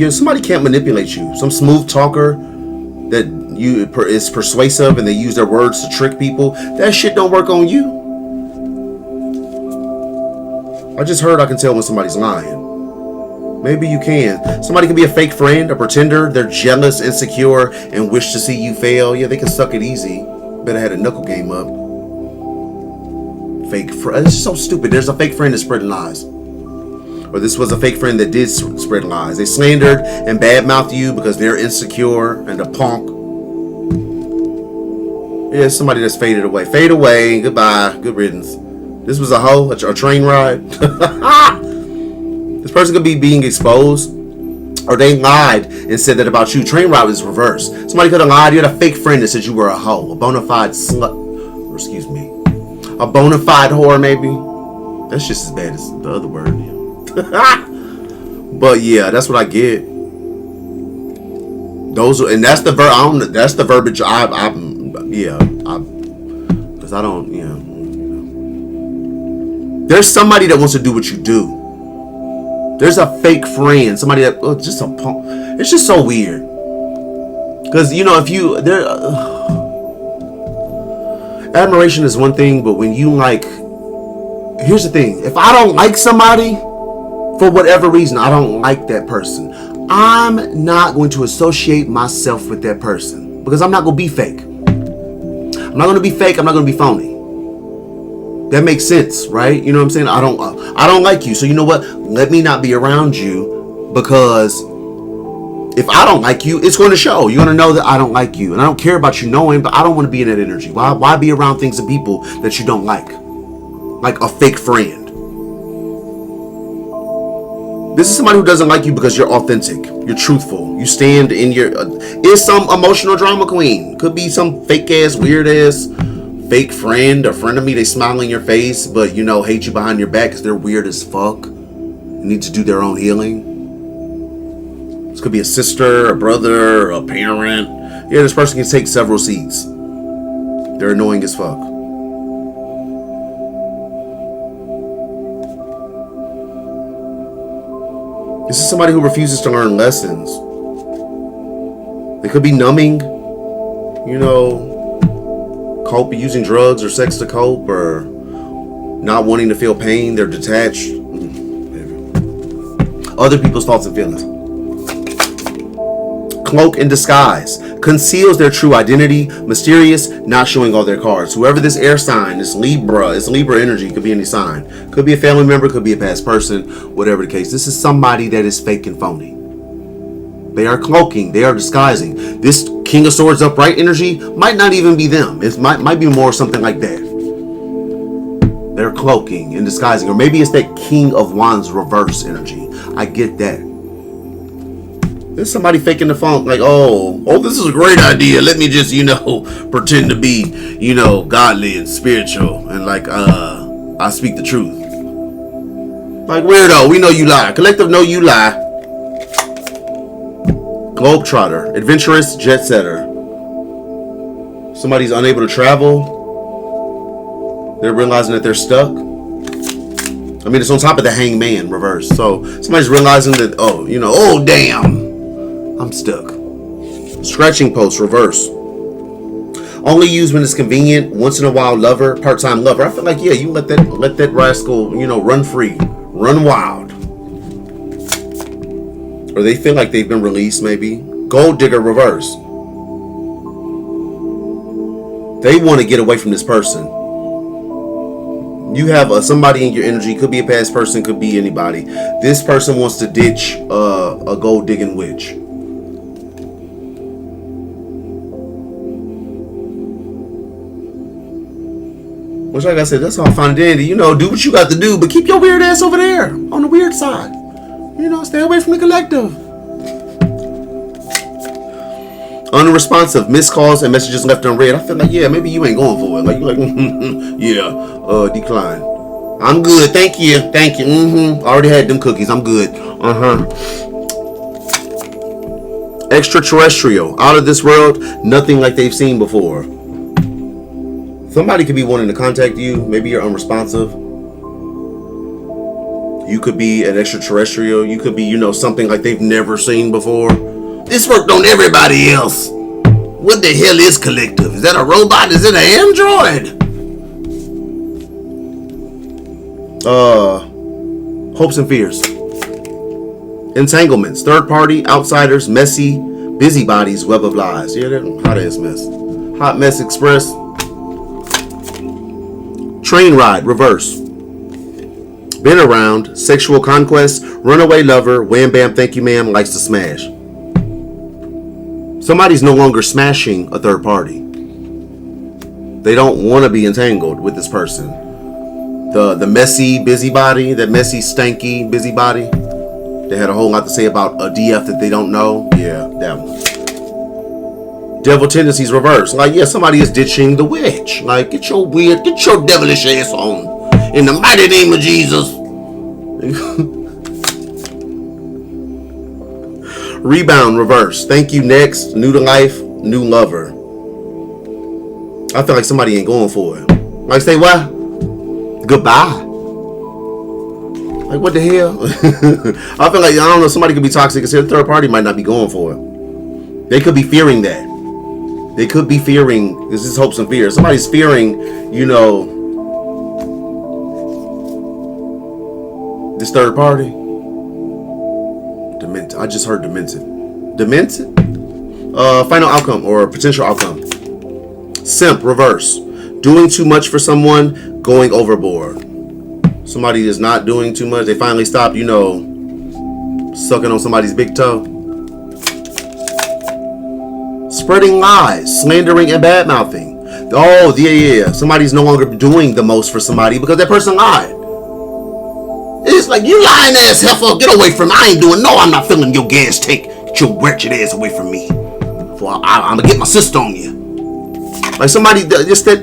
manipulate you. Some smooth talker that is persuasive and they use their words to trick people. That shit don't work on you. I just heard I can tell when somebody's lying. Maybe you can. Somebody can be a fake friend, a pretender. They're jealous, insecure, and wish to see you fail. Yeah, they can suck it easy. Better had a knuckle game up. Fake friend. It's so stupid. There's a fake friend that's spreading lies. Or this was a fake friend that did spread lies. They slandered and badmouthed you because they're insecure and a punk. Yeah, somebody that's faded away. Fade away. Goodbye. Good riddance. This was a hoe, a train ride. This person could be being exposed. Or they lied and said that about you. Train ride was reversed. Somebody could have lied. You had a fake friend that said you were a hoe. A bona fide slut. Or excuse me. A bona fide whore, maybe. That's just as bad as the other word. Yeah. But yeah, that's what I get. And that's the that's the verbiage because I don't, There's somebody that wants to do what you do. There's a fake friend, somebody that just a punk. It's just so weird. Because admiration is one thing, but when you here's the thing: if I don't like somebody for whatever reason, I don't like that person, I'm not going to associate myself with that person because I'm not going to be fake. I'm not going to be fake. I'm not going to be phony. That makes sense, right? You know what I'm saying? I don't like you. So you know what? Let me not be around you, because if I don't like you, it's going to show. You're going to know that I don't like you. And I don't care about you knowing, but I don't want to be in that energy. Why be around things and people that you don't like? Like a fake friend. This is somebody who doesn't like you because you're authentic. You're truthful. You stand in your... It's some emotional drama queen. Could be some fake ass, weird ass... fake friend, a friend of me, they smile in your face, but hate you behind your back because they're weird as fuck and need to do their own healing. It's Could be a sister, a brother, a parent. Yeah, this person can take several seats. They're annoying as fuck. This is somebody who refuses to learn lessons. They could be numbing, you know, cope, using drugs or sex to cope, or not wanting to feel pain. They're detached. Other people's thoughts and feelings. Cloak and disguise. Conceals their true identity. Mysterious, not showing all their cards. Whoever this air sign, this Libra, it's Libra energy, could be any sign. Could be a family member, could be a past person, whatever the case. This is somebody that is fake and phony. They are cloaking, they are disguising. This King of Swords upright energy might not even be them. It might be more something like that. They're cloaking and disguising. Or maybe it's that King of Wands reverse energy. I get that. There's somebody faking the funk, like, oh, this is a great idea. Let me just, pretend to be, godly and spiritual, and like, I speak the truth. Like, weirdo, we know you lie. Collective know you lie. Globetrotter, adventurous, jet setter. Somebody's unable to travel. They're realizing that they're stuck. I mean, it's on top of the hangman reverse. So somebody's realizing that, oh damn, I'm stuck. Scratching post reverse. Only used when it's convenient. Once in a while lover, part-time lover. I feel like, yeah, you let that rascal, run free, run wild. Or they feel like they've been released, maybe. Gold digger reverse. They want to get away from this person. You have somebody in your energy. Could be a past person, could be anybody. This person wants to ditch a gold digging witch. Which, like I said, that's all fine and dandy. Do what you got to do, but keep your weird ass over there on the weird side. Stay away from the collective. Unresponsive, missed calls and messages left unread. I feel like, yeah, maybe you ain't going for it. Like, you're like, yeah, decline. I'm good, thank you. Already had them cookies, I'm good. Extraterrestrial, out of this world, nothing like they've seen before. Somebody could be wanting to contact you. Maybe you're unresponsive. You could be an extraterrestrial. You could be, something like they've never seen before. This worked on everybody else. What the hell is collective? Is that a robot? Is it an android? Hopes and fears. Entanglements. Third party, outsiders, messy, busybodies, web of lies. Yeah, hot ass mess. Hot mess express. Train ride, reverse. Been around, sexual conquest, runaway lover, wham bam, thank you ma'am, likes to smash. Somebody's no longer smashing a third party. They don't want to be entangled with this person. The messy busybody, that messy stanky busybody. They had a whole lot to say about a DF that they don't know. Yeah, that one. Devil tendencies reverse. Like, yeah, somebody is ditching the witch. Like, get your devilish ass on. In the mighty name of Jesus. Rebound reverse. Thank you, next. New to life, new lover. I feel like somebody ain't going for it. Like, say what? Goodbye. Like, what the hell? I feel like, I don't know, somebody could be toxic and say the third party might not be going for it. They could be fearing that. They could be fearing, this is hopes and fears. Somebody's fearing, this third party. Demented. I just heard demented. Demented? Final outcome or potential outcome. Simp, reverse. Doing too much for someone, going overboard. Somebody is not doing too much. They finally stop, sucking on somebody's big toe. Spreading lies, slandering, and bad-mouthing. Oh, yeah. Somebody's no longer doing the most for somebody because that person lied. It's like, you lying ass heifer, get away from me. I ain't doing, no, I'm not filling your gas tank. Get your wretched ass away from me. For I'm gonna get my sister on you. Like somebody, just the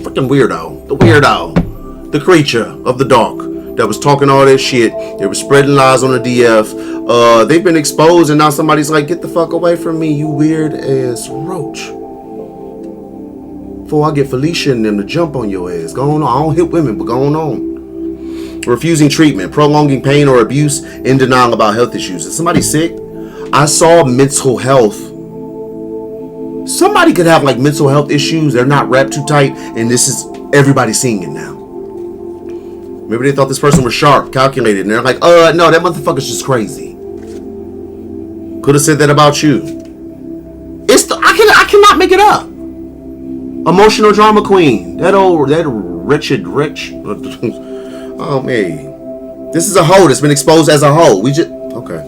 freaking weirdo. The weirdo. The creature of the dark. that was talking all that shit. They were spreading lies on the DF. They've been exposed, and now somebody's like, get the fuck away from me, you weird ass roach. Before I get Felicia and them to jump on your ass. Go on. I don't hit women, but go on. Refusing treatment, prolonging pain or abuse, in denial about health issues. Is somebody sick? I saw mental health. Somebody could have like mental health issues. They're not wrapped too tight, and this is everybody seeing it now. Maybe they thought this person was sharp, calculated, and they're like, no, that motherfucker's just crazy. Could have said that about you. I cannot make it up. Emotional drama queen. That wretched rich. Oh man. This is a hoe that's been exposed as a hoe. Okay.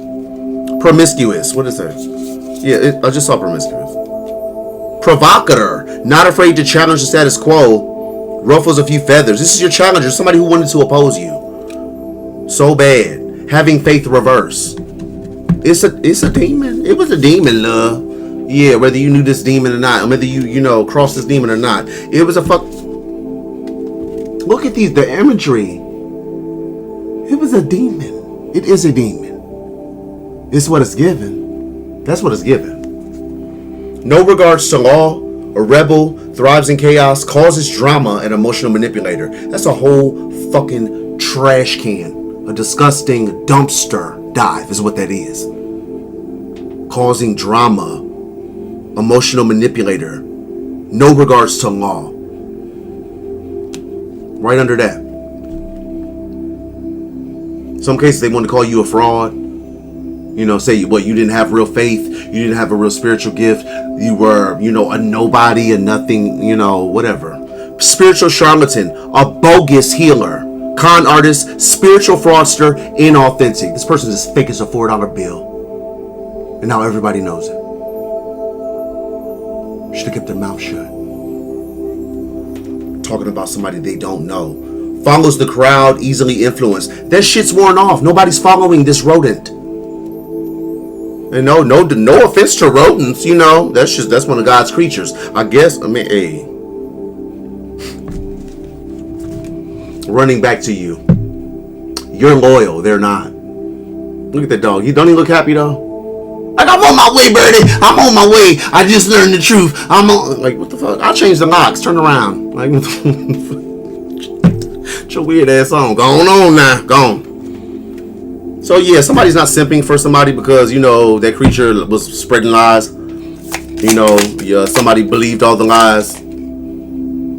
Promiscuous. What is that? Yeah, I just saw promiscuous. Provocateur. Not afraid to challenge the status quo. Ruffles a few feathers. This is your challenger. Somebody who wanted to oppose you. So bad. Having faith reverse. It's a demon. It was a demon, love. Yeah, whether you knew this demon or not, or whether you crossed this demon or not. It was a fuck. Look at the imagery. It was a demon. It is a demon. It's what it's given. That's what it's given. No regards to law. A rebel, thrives in chaos, causes drama, and emotional manipulator. That's a whole fucking trash can. A disgusting dumpster dive is what that is. Causing drama, emotional manipulator, no regards to law. Right under that. Some cases they want to call you a fraud. Say what, you didn't have real faith, you didn't have a real spiritual gift, you were, a nobody, a nothing, whatever. Spiritual charlatan, a bogus healer, con artist, spiritual fraudster, inauthentic. This person is fake as a $4 bill. And now everybody knows it. Should have kept their mouth shut. Talking about somebody they don't know. Follows the crowd, easily influenced. That shit's worn off. Nobody's following this rodent. And no offense to rodents, that's one of God's creatures. I guess, hey. Running back to you. You're loyal, they're not. Look at that dog. Don't he look happy though? Like, I'm on my way, Birdie. I'm on my way. I just learned the truth. Like, what the fuck? I'll change the locks. Turn around. Like, what the fuck? Get your weird ass on. Go on now. Go on. So yeah, somebody's not simping for somebody because, that creature was spreading lies. Somebody believed all the lies.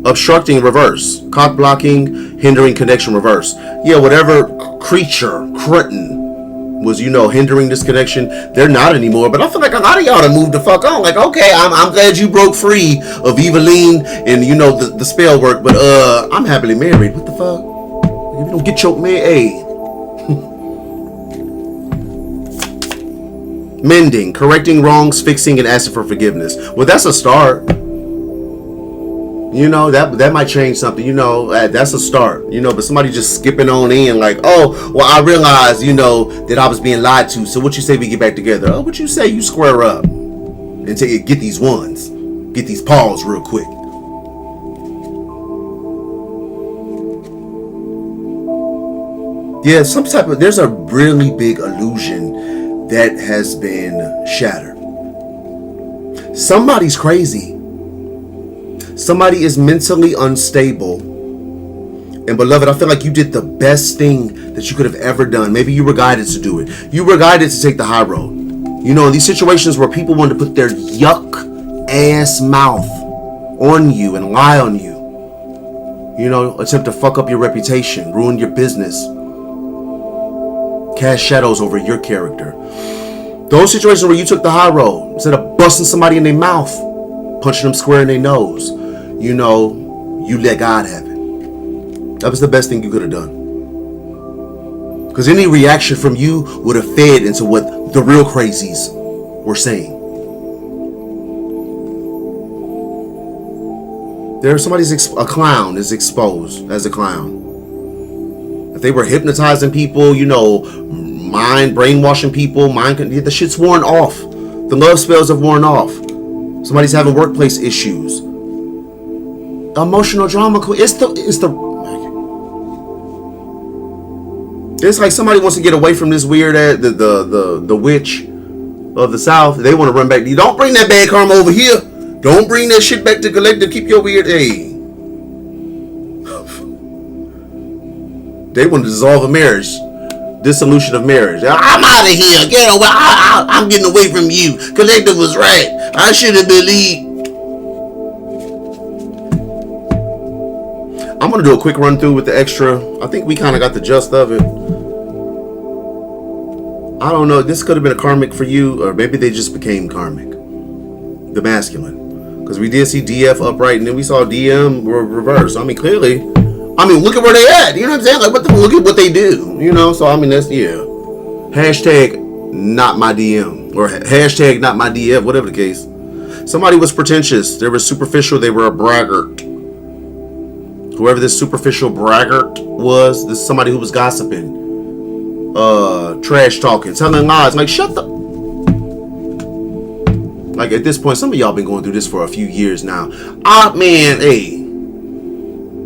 Obstructing reverse. Cock blocking, hindering connection reverse. Yeah, whatever creature, cretin, was, hindering this connection, they're not anymore. But I feel like a lot of y'all have moved the fuck on. Like, okay, I'm glad you broke free of Eveline and, the spell work. But I'm happily married. What the fuck? If you don't get your man, hey. Mending, correcting wrongs, fixing, and asking for forgiveness. Well, that's a start. That might change something. That's a start. But somebody just skipping on in like, oh, well, I realized, that I was being lied to. So what you say we get back together? Oh, what you say you square up and get these ones, get these paws real quick. Yeah, there's a really big illusion that has been shattered. Somebody's crazy. Somebody is mentally unstable. And beloved, I feel like you did the best thing that you could have ever done. Maybe you were guided to do it. You were guided to take the high road. In these situations where people want to put their yuck ass mouth on you and lie on you. Attempt to fuck up your reputation, ruin your business. Cast shadows over your character. Those situations where you took the high road, instead of busting somebody in their mouth, punching them square in their nose, you let God have it. That was the best thing you could have done. Because any reaction from you would have fed into what the real crazies were saying. A clown is exposed as a clown. If they were hypnotizing people, brainwashing people, the shit's worn off. The love spells have worn off. Somebody's having workplace issues. Emotional drama. It's the It's like somebody wants to get away from this weird the witch of the South. They want to run back. You don't bring that bad karma over here. Don't bring that shit back to collective. Keep your weird. Hey. They want to dissolve a marriage. Dissolution of marriage. I'm out of here. Get away. I'm getting away from you. Collective was right. I should have believed. I'm going to do a quick run through with the extra. I think we kind of got the gist of it. I don't know. This could have been a karmic for you, or maybe they just became karmic. The masculine. Because we did see DF upright, and then we saw DM reverse. I mean, clearly. I mean, look at where they at. You know what I'm saying? Like, look at what they do. You know? So, I mean, that's, yeah. Hashtag not my DM. Or hashtag not my DF, whatever the case. Somebody was pretentious. They were superficial. They were a braggart. Whoever this superficial braggart was, this is somebody who was gossiping. Trash talking. Telling lies. Like, shut the... Like, at this point, some of y'all been going through this for a few years now. Man, hey.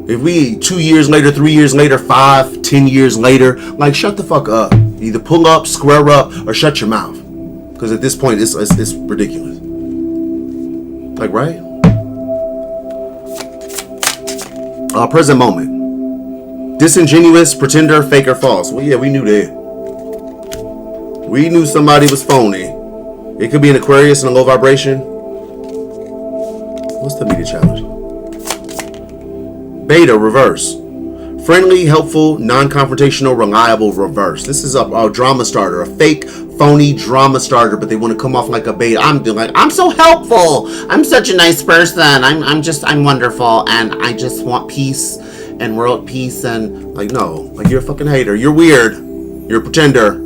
If we 2 years later, 3 years later, 5, 10 years later, like, shut the fuck up. Either pull up, square up, or shut your mouth. Because at this point, it's ridiculous. Like, right? Present moment. Disingenuous, pretender, fake, or false. Well, yeah, we knew that. We knew somebody was phony. It could be an Aquarius and a low vibration. What's the media challenge? Beta, reverse. Friendly, helpful, non-confrontational, reliable, reverse. This is a drama starter, a fake, phony drama starter, but they want to come off like a beta. I'm so helpful. I'm such a nice person. I'm wonderful, and I just want peace and world peace. And like, no, like, you're a fucking hater. You're weird. You're a pretender.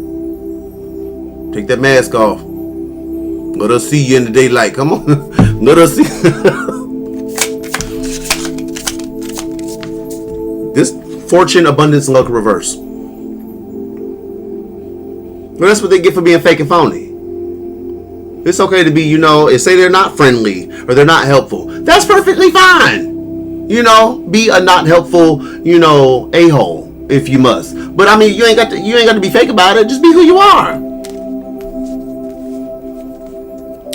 Take that mask off. Let us see you in the daylight. Come on. Let us see. This fortune, abundance, luck, reverse. Well, that's what they get for being fake and phony. It's okay to be, you know, say they're not friendly or they're not helpful. That's perfectly fine. You know, be a not helpful, you know, a-hole if you must. But I mean, you ain't got to be fake about it. Just be who you are.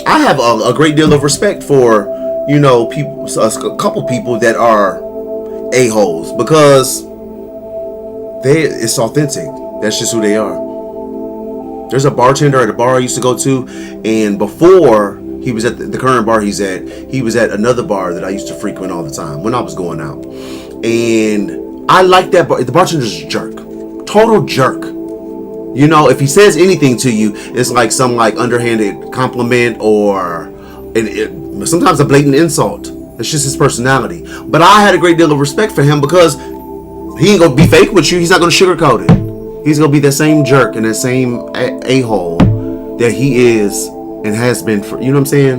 I have a great deal of respect for, you know, people, a couple people that are a-holes, because it's authentic. That's just who they are. There's a bartender at a bar I used to go to, and before he was at the current bar he's at, he was at another bar that I used to frequent all the time when I was going out. And I like that bar. The bartender's a jerk. Total jerk. You know, if he says anything to you, it's like some like underhanded compliment or sometimes a blatant insult. It's just his personality. But I had a great deal of respect for him because he ain't gonna be fake with you. He's not gonna sugarcoat it. He's gonna be that same jerk and that same a-hole that he is and has been for. You know what I'm saying?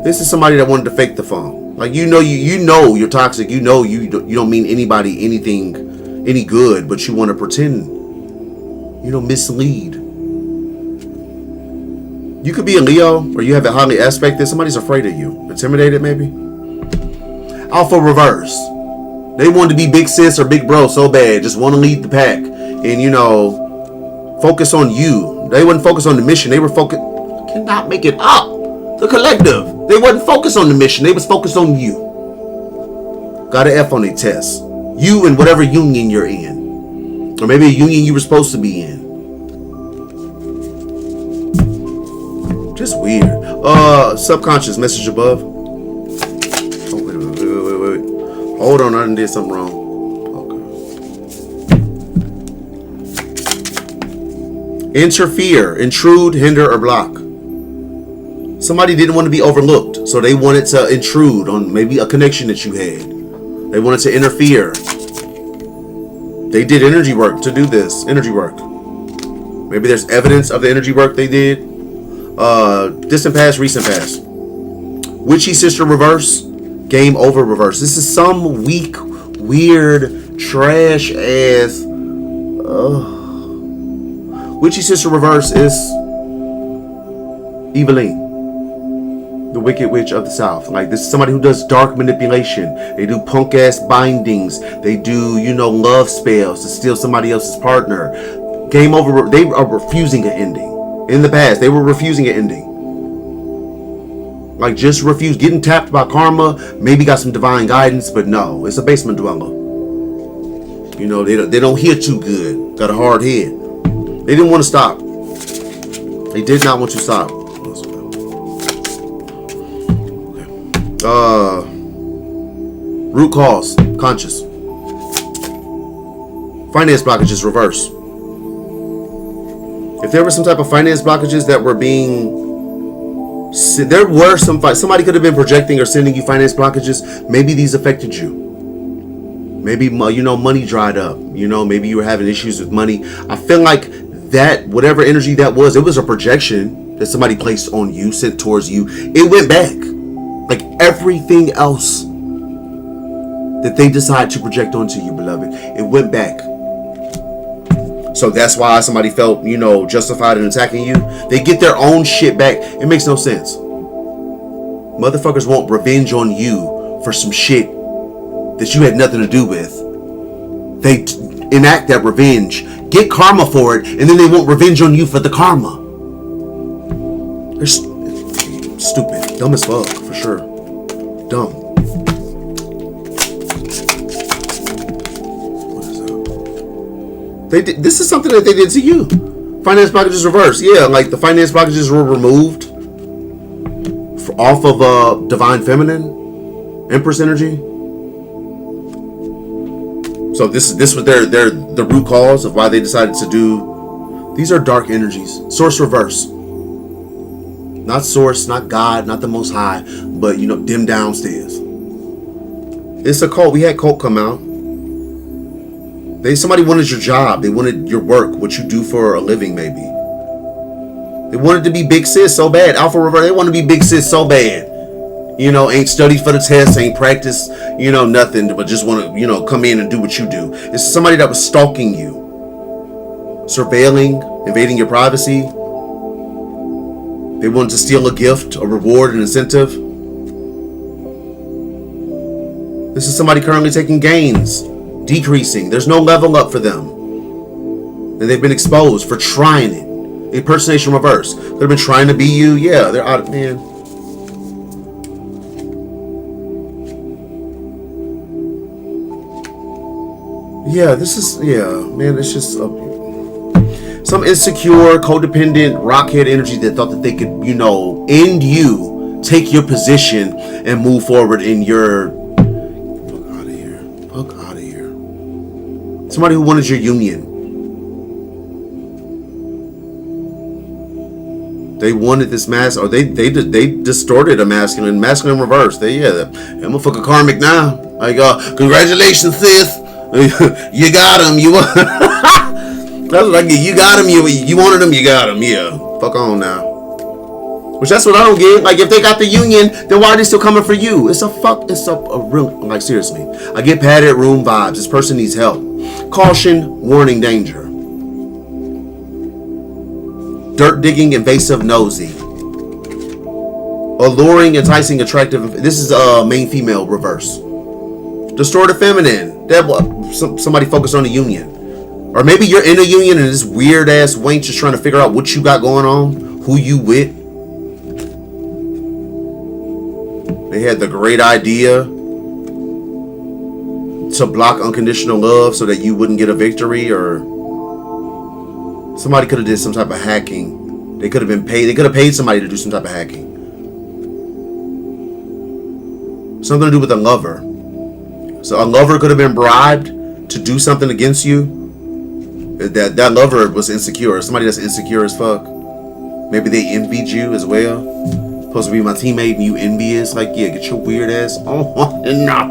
This is somebody that wanted to fake the phone. Like, you know you're toxic. You know you don't mean anybody anything any good, but you want to pretend. You know, mislead. You could be a Leo, or you have a highly aspected. Somebody's afraid of you, intimidated maybe. Alpha, reverse. They want to be big sis or big bro so bad, just want to lead the pack, and you know, focus on you. They wouldn't focus on the mission. They were focused. Cannot make it up. The collective. They wasn't focused on the mission. They was focused on you. Got an F on their test. You and whatever union you're in. Or maybe a union you were supposed to be in. Just weird. Subconscious message above. Oh, wait. Hold on, I done did something wrong. Okay. Interfere, intrude, hinder, or block. Somebody didn't want to be overlooked, so they wanted to intrude on maybe a connection that you had. They wanted to interfere. They did energy work to do this. Energy work. Maybe there's evidence of the energy work they did. Distant past, recent past. Witchy sister reverse. Game over reverse. This is some weak, weird, trash ass. Witchy sister reverse is Eveline. The Wicked Witch of the South. Like, this is somebody who does dark manipulation. They do punk ass bindings. They do, you know, love spells to steal somebody else's partner. Game over. They are refusing an ending. In the past, they were refusing an ending. Like, just refuse. Getting tapped by karma. Maybe got some divine guidance, but no. It's a basement dweller. You know, they don't hear too good. Got a hard head. They didn't want to stop. They did not want to stop. Root cause. Conscious. Finance blockages. Reverse. If there were some type of finance blockages that were being... There were somebody could have been projecting or sending you finance blockages. Maybe these affected you. Maybe, you know, money dried up. You know, maybe you were having issues with money. I feel like that, whatever energy that was, it was a projection that somebody placed on you, sent towards you. It went back. Like everything else that they decide to project onto you, beloved, it went back. So that's why somebody felt, you know, justified in attacking you. They get their own shit back. It makes no sense. Motherfuckers want revenge on you for some shit that you had nothing to do with. They enact that revenge, get karma for it, and then they want revenge on you for the karma. They're stupid. Dumb as fuck, for sure. Dumb. This is something that they did to you. Finance blockages reversed. Yeah, like the finance blockages were removed off of Divine Feminine, Empress energy. So this was the root cause of why they decided to do. These are dark energies. Source reverse. Not source, not God, not the Most High, but you know, dim downstairs. It's a cult. We had cult come out. Somebody wanted your job. They wanted your work, what you do for a living, maybe. They wanted to be big sis so bad. Alpha reverse. They want to be big sis so bad. You know, ain't studied for the test, ain't practiced, you know, nothing, but just want to, you know, come in and do what you do. It's somebody that was stalking you, surveilling, invading your privacy. They wanted to steal a gift, a reward, an incentive. This is somebody currently taking gains, decreasing. There's no level up for them. And they've been exposed for trying it. Impersonation reverse. They've been trying to be you. Yeah, they're out of, man. Yeah, this is, yeah, man, it's just some insecure, codependent, rockhead energy that thought that they could, you know, end you, take your position, and move forward in your, fuck out of here, fuck out of here. Somebody who wanted your union. They wanted this mask, or they distorted a masculine reverse. I'm a fucking karmic now. Like, congratulations, sis. You got him. That's what I get. You got him. You wanted him. You got him. Yeah. Fuck on now. Which that's what I don't get. Like, if they got the union, then why are they still coming for you? It's a real, like, seriously. I get padded room vibes. This person needs help. Caution, warning, danger. Dirt digging, invasive, nosy. Alluring, enticing, attractive. This is main female reverse. Distorted feminine. That somebody focused on the union. Or maybe you're in a union and this weird ass wench just trying to figure out what you got going on, who you with. They had the great idea to block unconditional love so that you wouldn't get a victory, or somebody could have did some type of hacking. They could have been paid. They could have paid somebody to do some type of hacking. Something to do with a lover. So a lover could have been bribed to do something against you. That lover was insecure. Somebody that's insecure as fuck. Maybe they envied you as well. Supposed to be my teammate and you envious. Like, yeah, get your weird ass on. Nah.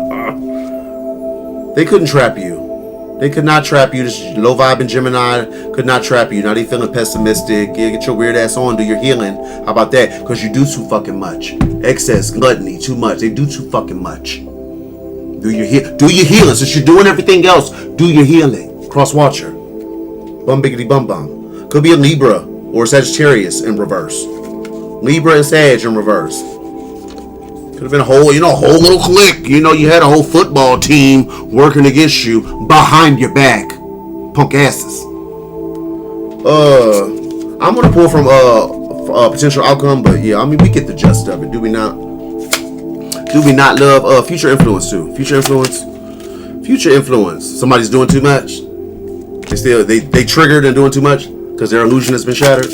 They couldn't trap you. They could not trap you. This low vibe in Gemini could not trap you. Now they feeling pessimistic. Yeah, get your weird ass on. Do your healing. How about that? Because you do too fucking much. Excess, gluttony, too much. They do too fucking much. Do your healing. Since you're doing everything else, do your healing. Cross watcher. Bum biggity bum bum. Could be a Libra or Sagittarius in reverse. Libra and Sag in reverse. Could have been a whole little clique. You know, you had a whole football team working against you behind your back. Punk asses. I'm gonna pull from potential outcome, but yeah, I mean, we get the gist of it. Do we not? Do we not love future influence too? Future influence. Somebody's doing too much. They triggered and doing too much because their illusion has been shattered.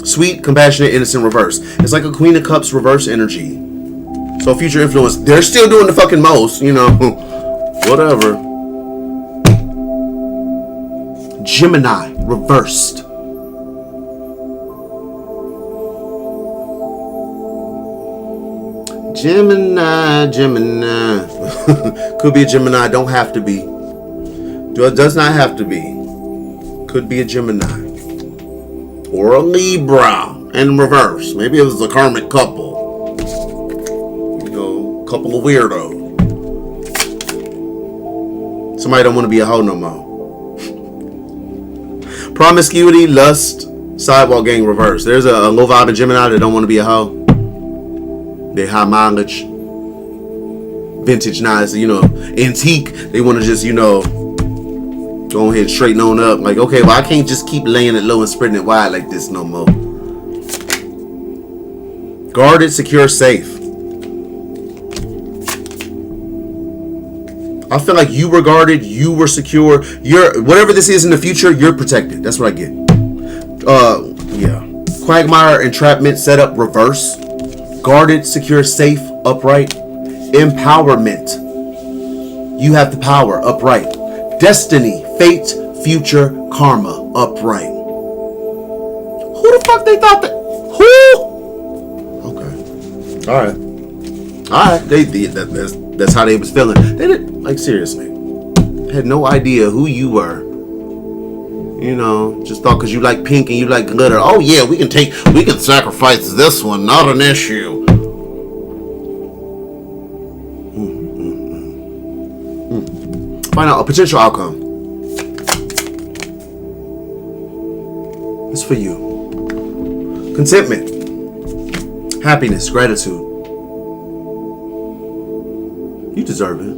Sweet, compassionate, innocent, reverse. It's like a Queen of Cups reverse energy. So future influence, they're still doing the fucking most, you know. Whatever. Gemini reversed. Gemini. Could be a Gemini, don't have to be. Does not have to be. Could be a Gemini. Or a Libra in reverse. Maybe it was a karmic couple. You know, couple of weirdos. Somebody don't want to be a hoe no more. Promiscuity, lust, sidewalk gang reverse. There's a low vibe in Gemini that don't want to be a hoe. They high mileage, vintage, nice, you know, antique. They want to just, you know, go ahead and straighten on up. Like, okay, well, I can't just keep laying it low and spreading it wide like this no more. Guarded, secure, safe. I feel like you were guarded, you were secure. You're, whatever this is in the future, you're protected. That's what I get. Yeah. Quagmire, entrapment, setup, reverse. Guarded, secure, safe, upright. Empowerment. You have the power, upright. Destiny, fate, future, karma, upright. Who the fuck they thought that? Who? Okay. Alright. That's how they was feeling. They didn't, like, seriously. Had no idea who you were. You know, just thought because you like pink and you like glitter. Oh yeah, we can sacrifice this one, not an issue. Find out a potential outcome. It's for you. Contentment. Happiness, gratitude. You deserve it.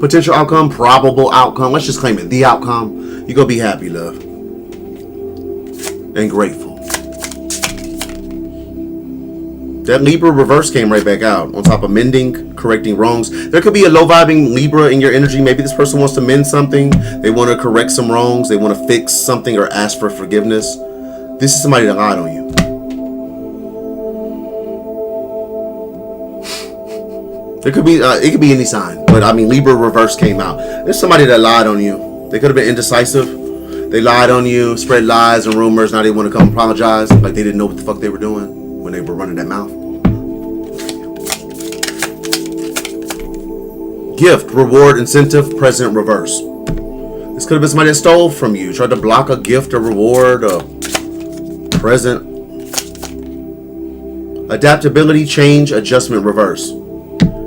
Potential outcome, probable outcome. Let's just claim it. The outcome. You're going to be happy, love. And grateful. That Libra reverse came right back out. On top of mending, correcting wrongs. There could be a low vibing Libra in your energy. Maybe this person wants to mend something. They want to correct some wrongs. They want to fix something or ask for forgiveness. This is somebody that lied on you. It could be any sign, but I mean Libra reverse came out. There's somebody that lied on you. They could have been indecisive. They lied on you, spread lies and rumors. Now they want to come apologize, like they didn't know what the fuck they were doing when they were running that mouth. Gift, reward, incentive, present, reverse. This could have been somebody that stole from you, tried to block a gift, a reward, a present. Adaptability, change, adjustment, reverse.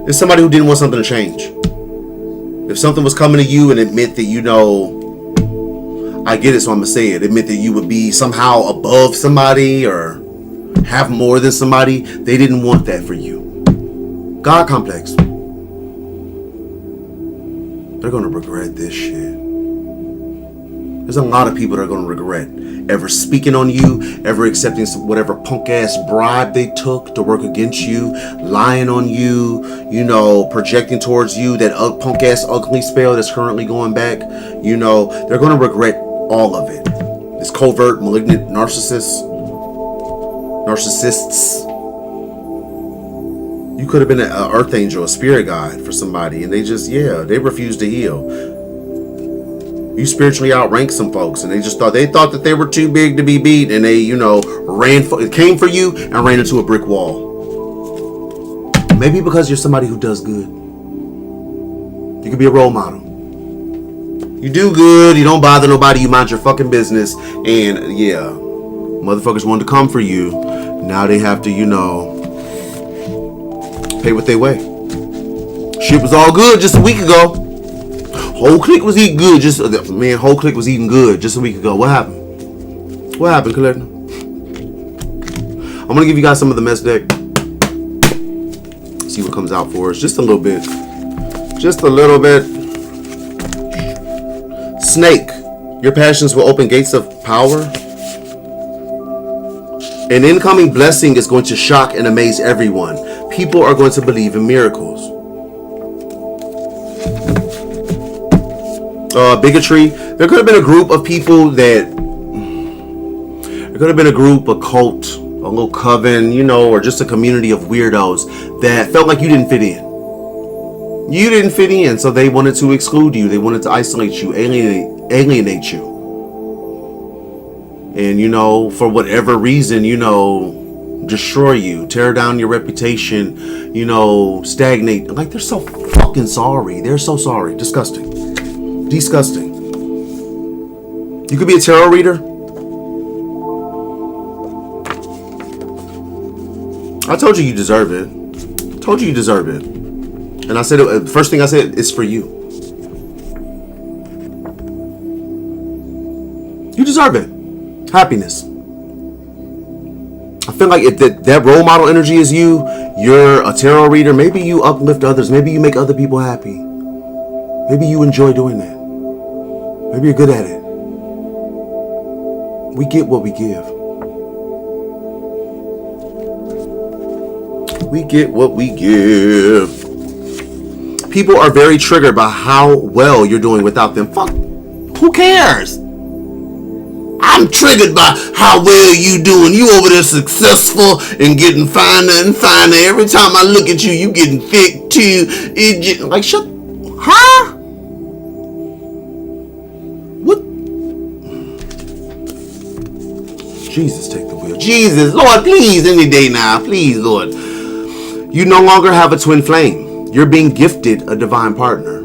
It's somebody who didn't want something to change. If something was coming to you and it meant that, you know, I get it, so I'm going to say it. It meant that you would be somehow above somebody or have more than somebody. They didn't want that for you. God complex. They're going to regret this shit. There's a lot of people that are going to regret ever speaking on you, ever accepting whatever punk ass bribe they took to work against you, lying on you, you know, projecting towards you that punk ass ugly spell that's currently going back. You know, they're going to regret all of it. This covert, malignant narcissists. You could have been an earth angel, a spirit guide for somebody, and they just, they refused to heal. You spiritually outranked some folks, and they thought that they were too big to be beat, and they, you know, came for you and ran into a brick wall. Maybe because you're somebody who does good. You could be a role model. You do good, you don't bother nobody, you mind your fucking business, and yeah, motherfuckers wanted to come for you. Now they have to, you know, pay what they weigh. Shit was all good just a week ago. Whole clique was eating good. Whole clique was eating good just a week ago. What happened? What happened, Collector? I'm gonna give you guys some of the mess deck. See what comes out for us. Just a little bit. Just a little bit. Snake. Your passions will open gates of power. An incoming blessing is going to shock and amaze everyone. People are going to believe in miracles. Bigotry. There could have been a group of people that... There could have been a group, a cult, a little coven, you know, or just a community of weirdos that felt like you didn't fit in. You didn't fit in, so they wanted to exclude you. They wanted to isolate you, alienate you. And, you know, for whatever reason, you know, destroy you, tear down your reputation, you know, stagnate. Like, they're so fucking sorry. They're so sorry. Disgusting. Disgusting. You could be a tarot reader. I told you deserve it. I told you deserve it. And I said, the first thing I said is for you. You deserve it. Happiness. I feel like if that role model energy is you, you're a tarot reader, maybe you uplift others. Maybe you make other people happy. Maybe you enjoy doing that. Maybe you're good at it. We get what we give. We get what we give. People are very triggered by how well you're doing without them. Fuck. Who cares? I'm triggered by how well you doing. You over there successful and getting finer and finer. Every time I look at you, you getting thick too. It just, like, shut. Huh? What? Jesus, take the wheel. Jesus, Lord, please, any day now. Please, Lord. You no longer have a twin flame. You're being gifted a divine partner.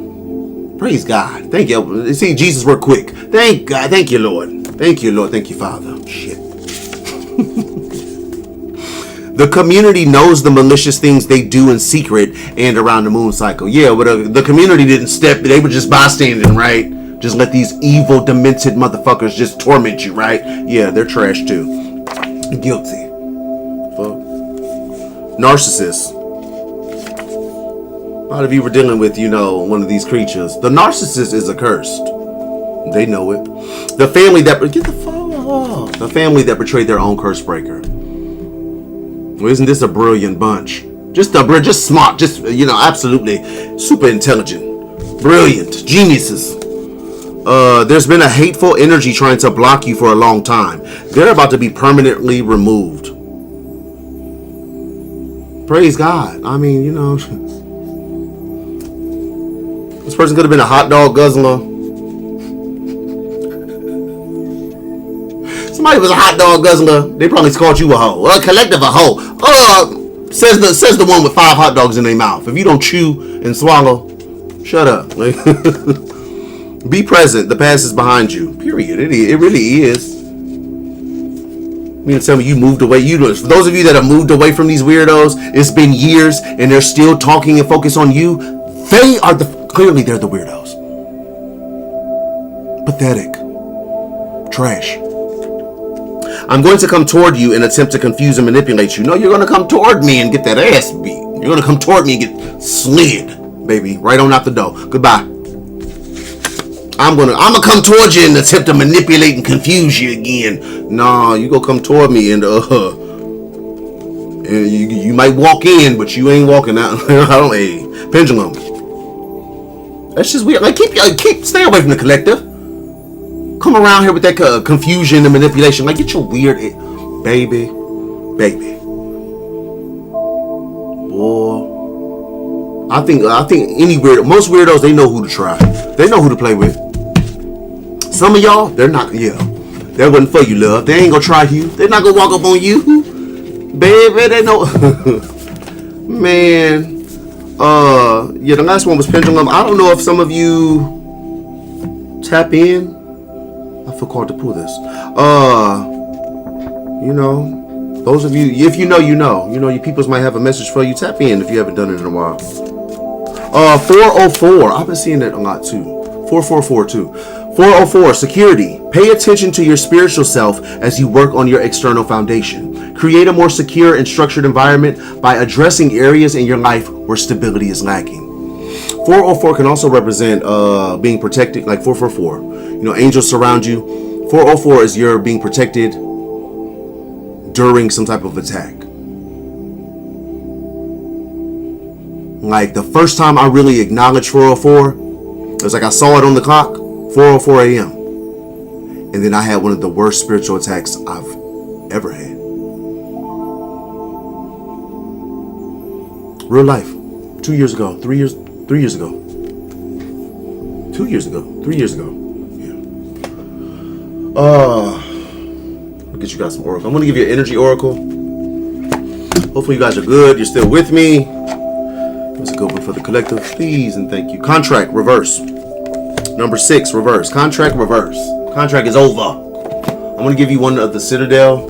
Praise God. Thank you. See, Jesus worked quick. Thank God. Thank you, Lord. Thank you, Lord. Thank you, Father. Shit. The community knows the malicious things they do in secret and around the moon cycle. Yeah, but the community didn't step. They were just bystanding, right? Just let these evil, demented motherfuckers just torment you, right? Yeah, they're trash too. Guilty. Fuck. Narcissists. A lot of you were dealing with, you know, one of these creatures. The narcissist is accursed. They know it. The family that get the fuck off. The family that betrayed their own curse breaker. Well, isn't this a brilliant bunch? Just smart, just, you know, absolutely super intelligent, brilliant, geniuses. There's been a hateful energy trying to block you for a long time. They're about to be permanently removed. Praise God. I mean, you know, this person could have been a hot dog guzzler. Somebody was a hot dog guzzler. They probably called you a hoe. A collective a hoe. Says the one with 5 hot dogs in their mouth. If you don't chew and swallow, shut up. Be present. The past is behind you. Period. It really is. You mean to tell me you moved away? For those of you that have moved away from these weirdos, it's been years and they're still talking and focus on you. They are clearly they're the weirdos. Pathetic. Trash. I'm going to come toward you and attempt to confuse and manipulate you. No, you're going to come toward me and get that ass beat. You're going to come toward me and get slid, baby. Right on out the door. Goodbye. I'm gonna come toward you and attempt to manipulate and confuse you again. No, you gonna come toward me and you might walk in, but you ain't walking out. I don't. Hey, pendulum. That's just weird. Like stay away from the collective. Come around here with that confusion and manipulation. Like, get your weird, baby. Boy, I think most weirdos, they know who to try. They know who to play with. Some of y'all, they're not. Yeah, that wasn't for you, love. They ain't gonna try you. They're not gonna walk up on you, baby. They know. Man. Yeah, the last one was pendulum. I don't know if some of you tap in. I feel called to pull this. You know, those of you, if you know, you know, your peoples might have a message for you. Tap in if you haven't done it in a while. 404. I've been seeing that a lot too. 444 too. 404. Security. Pay attention to your spiritual self as you work on your external foundation. Create a more secure and structured environment by addressing areas in your life where stability is lacking. 404 can also represent being protected, like 444. You know, angels surround you. 404 is you're being protected during some type of attack. Like the first time I really acknowledged 404, it was like I saw it on the clock, 4:04 a.m. And then I had one of the worst spiritual attacks I've ever had. Real life. 2 years ago. 3 years ago. 2 years ago. 3 years ago. Yeah. I'll get you guys some oracle. I'm going to give you an energy oracle. Hopefully you guys are good. You're still with me. That's a good one for the collective. Please and thank you. Contract reverse. Number 6 reverse. Contract reverse. Contract is over. I'm going to give you one of the Citadel.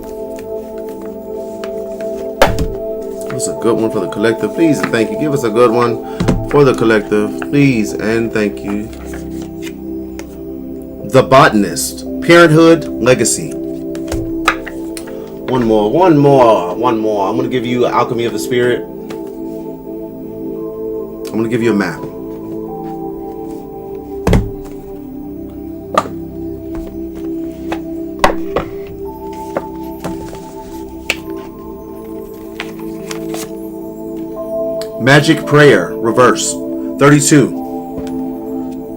That's a good one for the collective. Please and thank you. Give us a good one for the collective. Please and thank you. The Botanist. Parenthood Legacy. One more. I'm going to give you Alchemy of the Spirit. I'm going to give you a map. Magic Prayer, reverse. 32.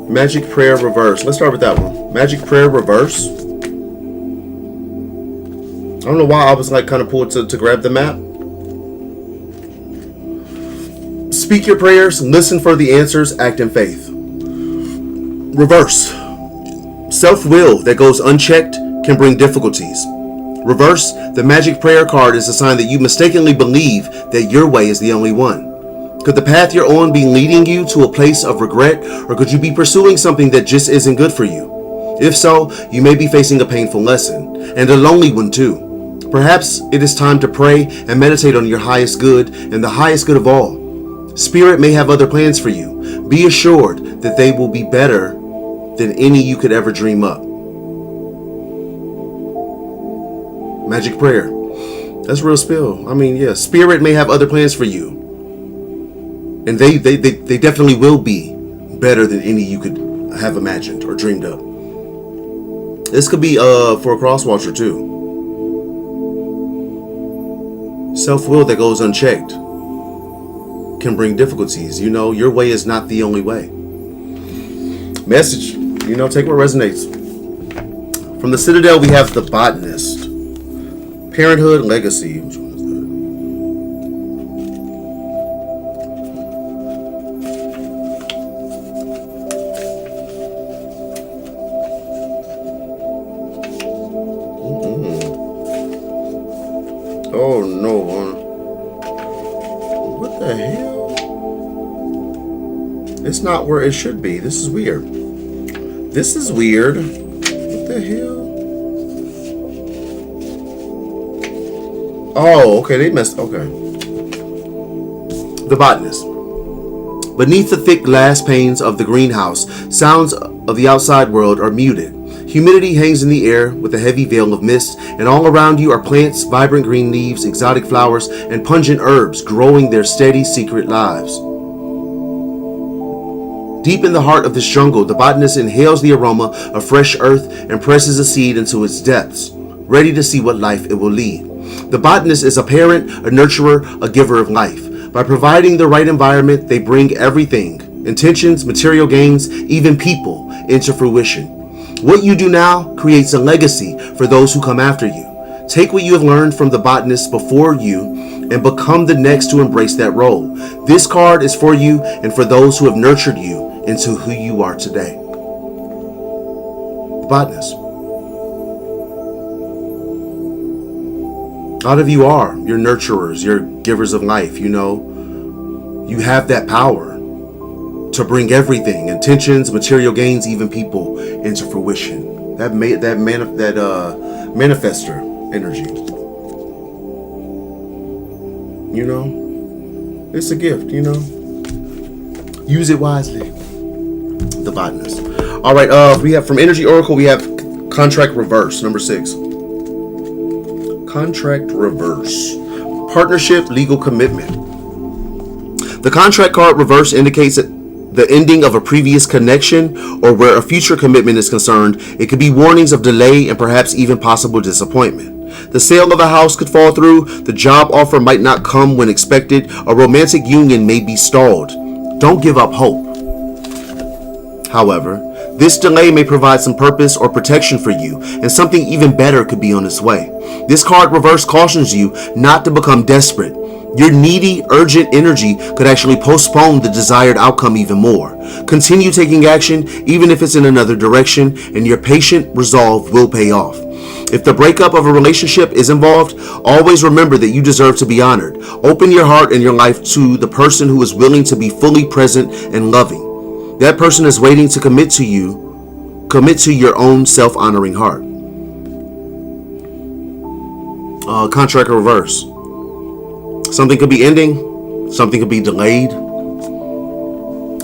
Magic Prayer, reverse. Let's start with that one. Magic Prayer, reverse. I don't know why I was like kind of pulled to grab the map. Speak your prayers, listen for the answers, act in faith. Reverse. Self-will that goes unchecked can bring difficulties. Reverse, the magic prayer card is a sign that you mistakenly believe that your way is the only one. Could the path you're on be leading you to a place of regret, or could you be pursuing something that just isn't good for you? If so, you may be facing a painful lesson, and a lonely one too. Perhaps it is time to pray and meditate on your highest good and the highest good of all. Spirit may have other plans for you. Be assured that they will be better than any you could ever dream up. Magic prayer. That's real spill. I mean, yeah. Spirit may have other plans for you. And they definitely will be better than any you could have imagined or dreamed up. This could be for a cross watcher too. Self-will that goes unchecked can bring difficulties. You know, your way is not the only way. Message, you know, take what resonates. From the Citadel, we have the Botanist. Parenthood Legacy. Which one is that? Oh no. What the hell? It's not where it should be. This is weird. This is weird. What the hell? Oh, okay. They messed. Okay. The Botanist. Beneath the thick glass panes of the greenhouse, sounds of the outside world are muted. Humidity hangs in the air with a heavy veil of mist, and all around you are plants, vibrant green leaves, exotic flowers, and pungent herbs growing their steady, secret lives. Deep in the heart of this jungle, the botanist inhales the aroma of fresh earth and presses a seed into its depths, ready to see what life it will lead. The botanist is a parent, a nurturer, a giver of life. By providing the right environment, they bring everything, intentions, material gains, even people, into fruition. What you do now creates a legacy for those who come after you. Take what you have learned from the botanist before you and become the next to embrace that role. This card is for you and for those who have nurtured you into who you are today. The botanist. A lot of you are. You're nurturers. You're givers of life. You know, you have that power to bring everything, intentions, material gains, even people, into fruition. That manifester energy. You know, it's a gift. You know, use it wisely. The botanist. All right. We have from Energy Oracle. We have contract reverse, number 6. Contract reverse. Partnership, legal commitment. The contract card reverse indicates that the ending of a previous connection, or where a future commitment is concerned, it could be warnings of delay and perhaps even possible disappointment. The sale of a house could fall through, the job offer might not come when expected, a romantic union may be stalled. Don't give up hope. However, this delay may provide some purpose or protection for you, and something even better could be on its way. This card reverse cautions you not to become desperate. Your needy, urgent energy could actually postpone the desired outcome even more. Continue taking action, even if it's in another direction, and your patient resolve will pay off. If the breakup of a relationship is involved, always remember that you deserve to be honored. Open your heart and your life to the person who is willing to be fully present and loving. That person is waiting to commit to you. Commit to your own self-honoring heart. Contract reverse. Something could be ending. Something could be delayed.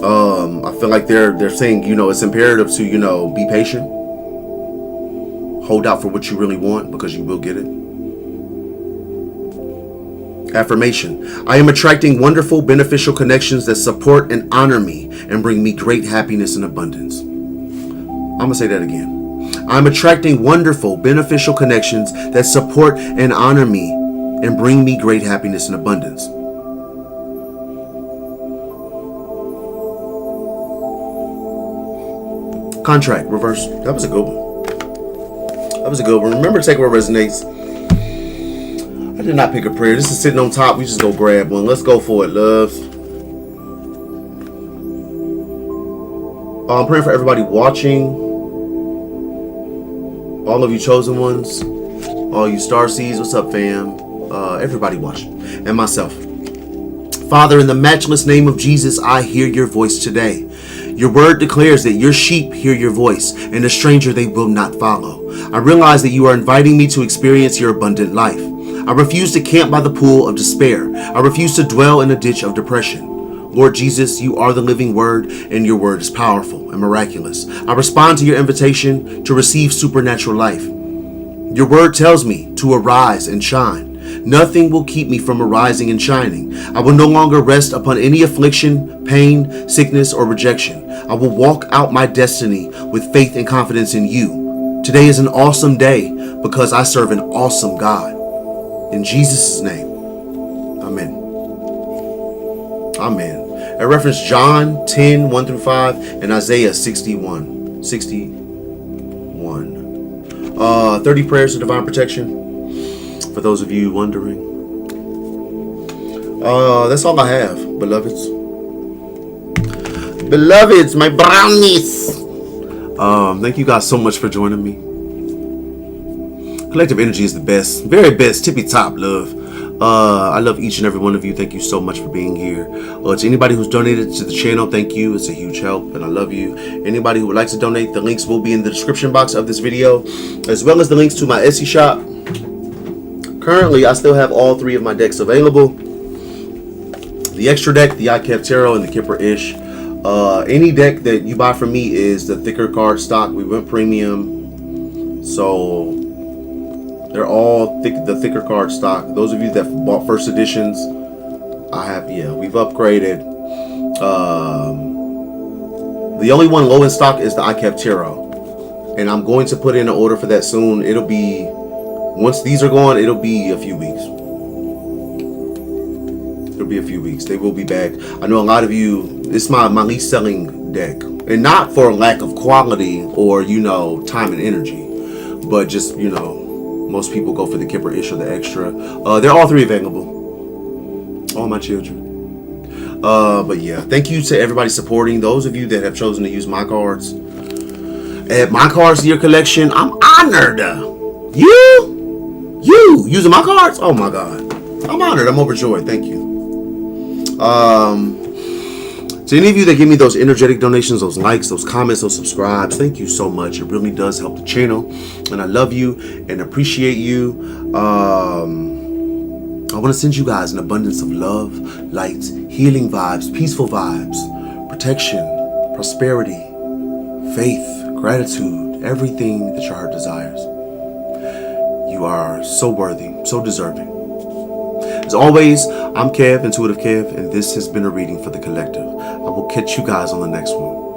I feel like they're saying, it's imperative to, be patient. Hold out for what you really want, because you will get it. Affirmation. I am attracting wonderful, beneficial connections that support and honor me and bring me great happiness and abundance. I'm going to say that again. I'm attracting wonderful, beneficial connections that support and honor me and bring me great happiness and abundance. Contract reverse. That was a good one. That was a good one. Remember, take what resonates. I did not pick a prayer. This is sitting on top. We just go grab one. Let's go for it, loves. I'm praying for everybody watching. All of you chosen ones. All you star seeds. What's up, fam? Everybody watching. And myself. Father, in the matchless name of Jesus, I hear your voice today. Your word declares that your sheep hear your voice, and a stranger they will not follow. I realize that you are inviting me to experience your abundant life. I refuse to camp by the pool of despair. I refuse to dwell in a ditch of depression. Lord Jesus, you are the living word, and your word is powerful and miraculous. I respond to your invitation to receive supernatural life. Your word tells me to arise and shine. Nothing will keep me from arising and shining. I will no longer rest upon any affliction, pain, sickness, or rejection. I will walk out my destiny with faith and confidence in you. Today is an awesome day because I serve an awesome God. In Jesus' name, amen. Amen. I reference John 10, 1 through 5, and Isaiah 61. 30 prayers of divine protection, for those of you wondering. That's all I have, beloveds. Beloveds, my brownies. Thank you guys so much for joining me. Collective energy is the best, very best, tippy top, love. I love each and every one of you. Thank you so much for being here. To anybody who's donated to the channel, thank you. It's a huge help, and I love you. Anybody who would like to donate, the links will be in the description box of this video, as well as the links to my Etsy shop. Currently, I still have all 3 of my decks available. The extra deck, the iKev Tarot, and the Kipper-ish. Any deck that you buy from me is the thicker card stock. We went premium, so they're all the thicker card stock. Those of you that bought first editions, we've upgraded. The only one low in stock is the iKev Tarot, and I'm going to put in an order for that soon. It'll be, once these are gone, it'll be a few weeks. It'll be a few weeks. They will be back. I know a lot of you, it's my least selling deck, and not for lack of quality or time and energy, but just most people go for the Kipper-ish or the extra. They're all 3 available. All my children. But yeah, thank you to everybody supporting. Those of you that have chosen to use my cards. Add my cards to your collection. I'm honored. You using my cards? Oh my God. I'm honored. I'm overjoyed. Thank you. To any of you that give me those energetic donations, those likes, those comments, those subscribes, thank you so much. It really does help the channel, and I love you and appreciate you. I want to send you guys an abundance of love, light, healing vibes, peaceful vibes, protection, prosperity, faith, gratitude, everything that your heart desires. You are so worthy, so deserving. As always, I'm Kev, Intuitive Kev, and this has been a reading for the collective. I will catch you guys on the next one.